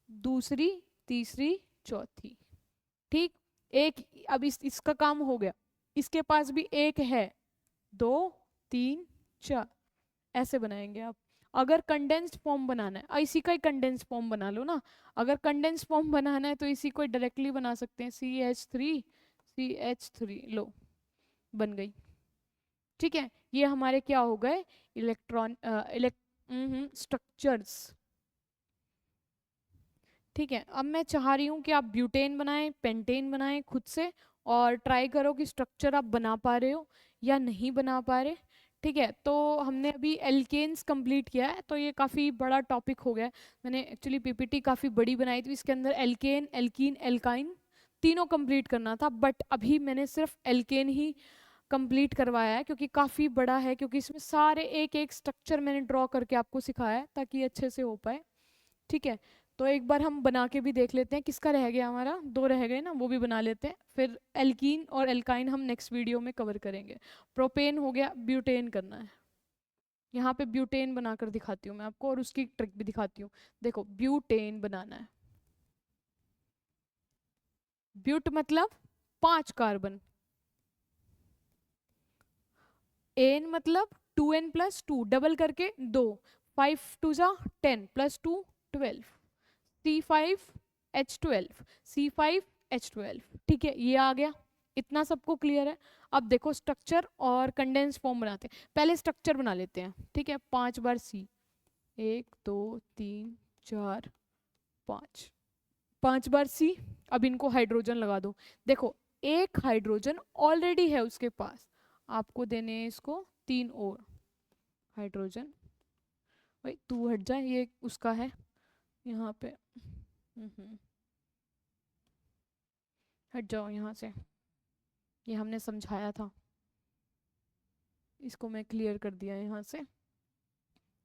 दूसरी, तीसरी, चौथी, ठीक। एक अब इसका काम हो गया, इसके पास भी एक है, 2, 3, 4, ऐसे बनाएंगे आप। अगर कंडेंस्ड फॉर्म बनाना है, इसी का ही कंडेंस्ड फॉर्म बना लो ना। अगर कंडेंस्ड फॉर्म बनाना है तो इसी को डायरेक्टली बना सकते हैं, CH3 लो, बन गई। ठीक है, ये हमारे क्या हो गए, स्ट्रक्चर्स। ठीक है, अब मैं चाह रही हूँ कि आप ब्यूटेन बनाएं, पेंटेन बनाएं खुद से, और ट्राई करो कि स्ट्रक्चर आप बना पा रहे हो या नहीं बना पा रहे। ठीक है, तो हमने अभी एल्केन्स कंप्लीट किया है, तो ये काफ़ी बड़ा टॉपिक हो गया। मैंने एक्चुअली पीपीटी काफ़ी बड़ी बनाई थी, इसके अंदर एल्केन, एल्कीन, एल्काइन तीनों कंप्लीट करना था, बट अभी मैंने सिर्फ एल्केन ही कंप्लीट करवाया है, क्योंकि काफ़ी बड़ा है, क्योंकि इसमें सारे एक एक स्ट्रक्चर मैंने ड्रॉ करके आपको सिखाया है ताकि अच्छे से हो पाए। ठीक है, तो एक बार हम बना के भी देख लेते हैं, किसका रह गया, हमारा 2 रह गए ना, वो भी बना लेते हैं, फिर एल्कीन और एल्काइन हम नेक्स्ट वीडियो में कवर करेंगे। प्रोपेन हो गया, ब्यूटेन करना है। यहाँ पे ब्यूटेन बनाकर दिखाती हूँ मैं आपको, और उसकी ट्रिक भी दिखाती हूँ। देखो, ब्यूटेन बनाना है, ब्यूट मतलब 5 कार्बन, एन मतलब 2n+2, डबल करके 2, 5 2 जा 10 +2 12, C5H12, C5H12। ठीक है, ये आ गया, इतना सबको क्लियर है। अब देखो स्ट्रक्चर और कंडेंस फॉर्म बनाते हैं, पहले स्ट्रक्चर बना लेते हैं। ठीक है, 5 बार C, 1 2 3 4 5, 5 बार C। अब इनको हाइड्रोजन लगा दो, देखो एक हाइड्रोजन ऑलरेडी है उसके पास, आपको देने हैं इसको 3 और हाइड्रोजन। भाई तू हट जा, ये उसका है यहाँ पे, हट जाओ यहाँ से, ये हमने समझाया था, इसको मैं क्लियर कर दिया यहाँ से।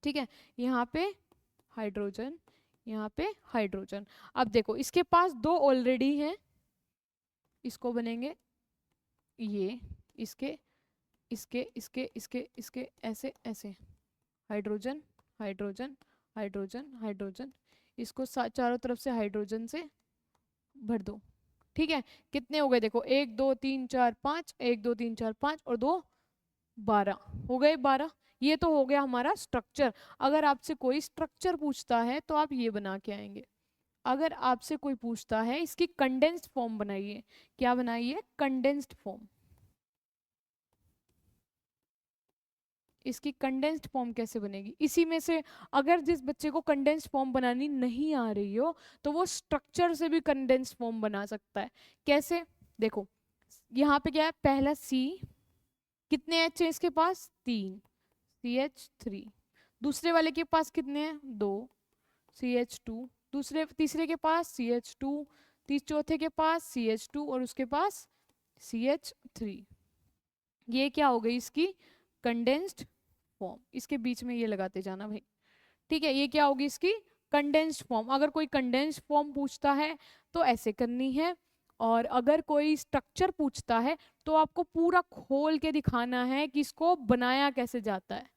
ठीक है, यहाँ पे हाइड्रोजन, यहाँ पे हाइड्रोजन। अब देखो इसके पास 2 ऑलरेडी हैं, इसको बनेंगे ये, इसके इसके इसके इसके इसके ऐसे ऐसे, हाइड्रोजन हाइड्रोजन हाइड्रोजन हाइड्रोजन, इसको चारों तरफ से हाइड्रोजन से भर दो। ठीक है, कितने हो गए देखो, 1 2 3 4 5, 1 2 3 4 5 और 2 12 हो गए, 12। ये तो हो गया हमारा स्ट्रक्चर। अगर आपसे कोई स्ट्रक्चर पूछता है तो आप ये बना के आएंगे। अगर आपसे कोई पूछता है इसकी कंडेंस्ड फॉर्म बनाइए, क्या बनाइए, कंडेंस्ड फॉर्म। इसकी कंडेंस्ड फॉर्म कैसे बनेगी, इसी में से अगर जिस बच्चे को कंडेंस्ड फॉर्म बनानी नहीं आ रही हो तो वो स्ट्रक्चर से भी कंडेंस्ड फॉर्म बना सकता है। कैसे, देखो यहाँ पे क्या है, पहला C, कितने H है इसके पास, 3, CH3। दूसरे वाले के पास कितने हैं, 2, CH2। दूसरे तीसरे के पास CH2, चौथे के पास CH2 और उसके पास CH3। ये क्या हो गई इसकी कंडेंस्ड फॉर्म, इसके बीच में ये लगाते जाना भाई। ठीक है, ये क्या होगी इसकी कंडेंस्ड फॉर्म। अगर कोई कंडेंस्ड फॉर्म पूछता है तो ऐसे करनी है, और अगर कोई स्ट्रक्चर पूछता है तो आपको पूरा खोल के दिखाना है कि इसको बनाया कैसे जाता है।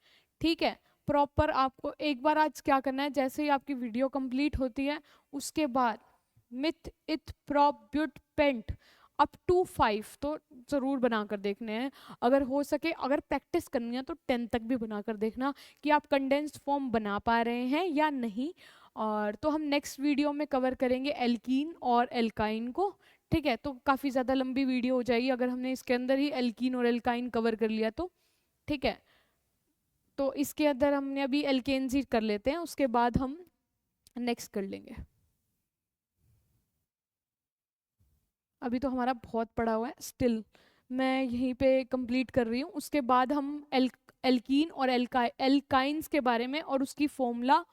ठीक है, प्रॉपर आपको एक बार आज क्या करना है, जैसे ही आपकी वीडियो कंप्लीट होती है उसके बाद meth eth prop but pent up to 5 तो ज़रूर बनाकर देखने हैं। अगर हो सके, अगर प्रैक्टिस करनी है तो 10 तक भी बनाकर देखना कि आप कंडेंस्ड फॉर्म बना पा रहे हैं या नहीं। और तो हम नेक्स्ट वीडियो में कवर करेंगे एल्कीन और एल्काइन को। ठीक है, तो काफ़ी ज़्यादा लंबी वीडियो हो जाएगी अगर हमने इसके अंदर ही एल्कीन और एल्काइन कवर कर लिया तो। ठीक है, तो इसके अंदर हमने अभी एल्केन्स ही कर लेते हैं, उसके बाद हम नेक्स्ट कर लेंगे। अभी तो हमारा बहुत पड़ा हुआ है, स्टिल मैं यहीं पे कंप्लीट कर रही हूँ। उसके बाद हम एल्कीन और एल्काइंस के बारे में और उसकी फॉर्मूला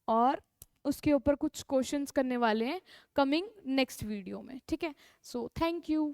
और उसके ऊपर कुछ क्वेश्चंस करने वाले हैं कमिंग नेक्स्ट वीडियो में। ठीक है, सो थैंक यू।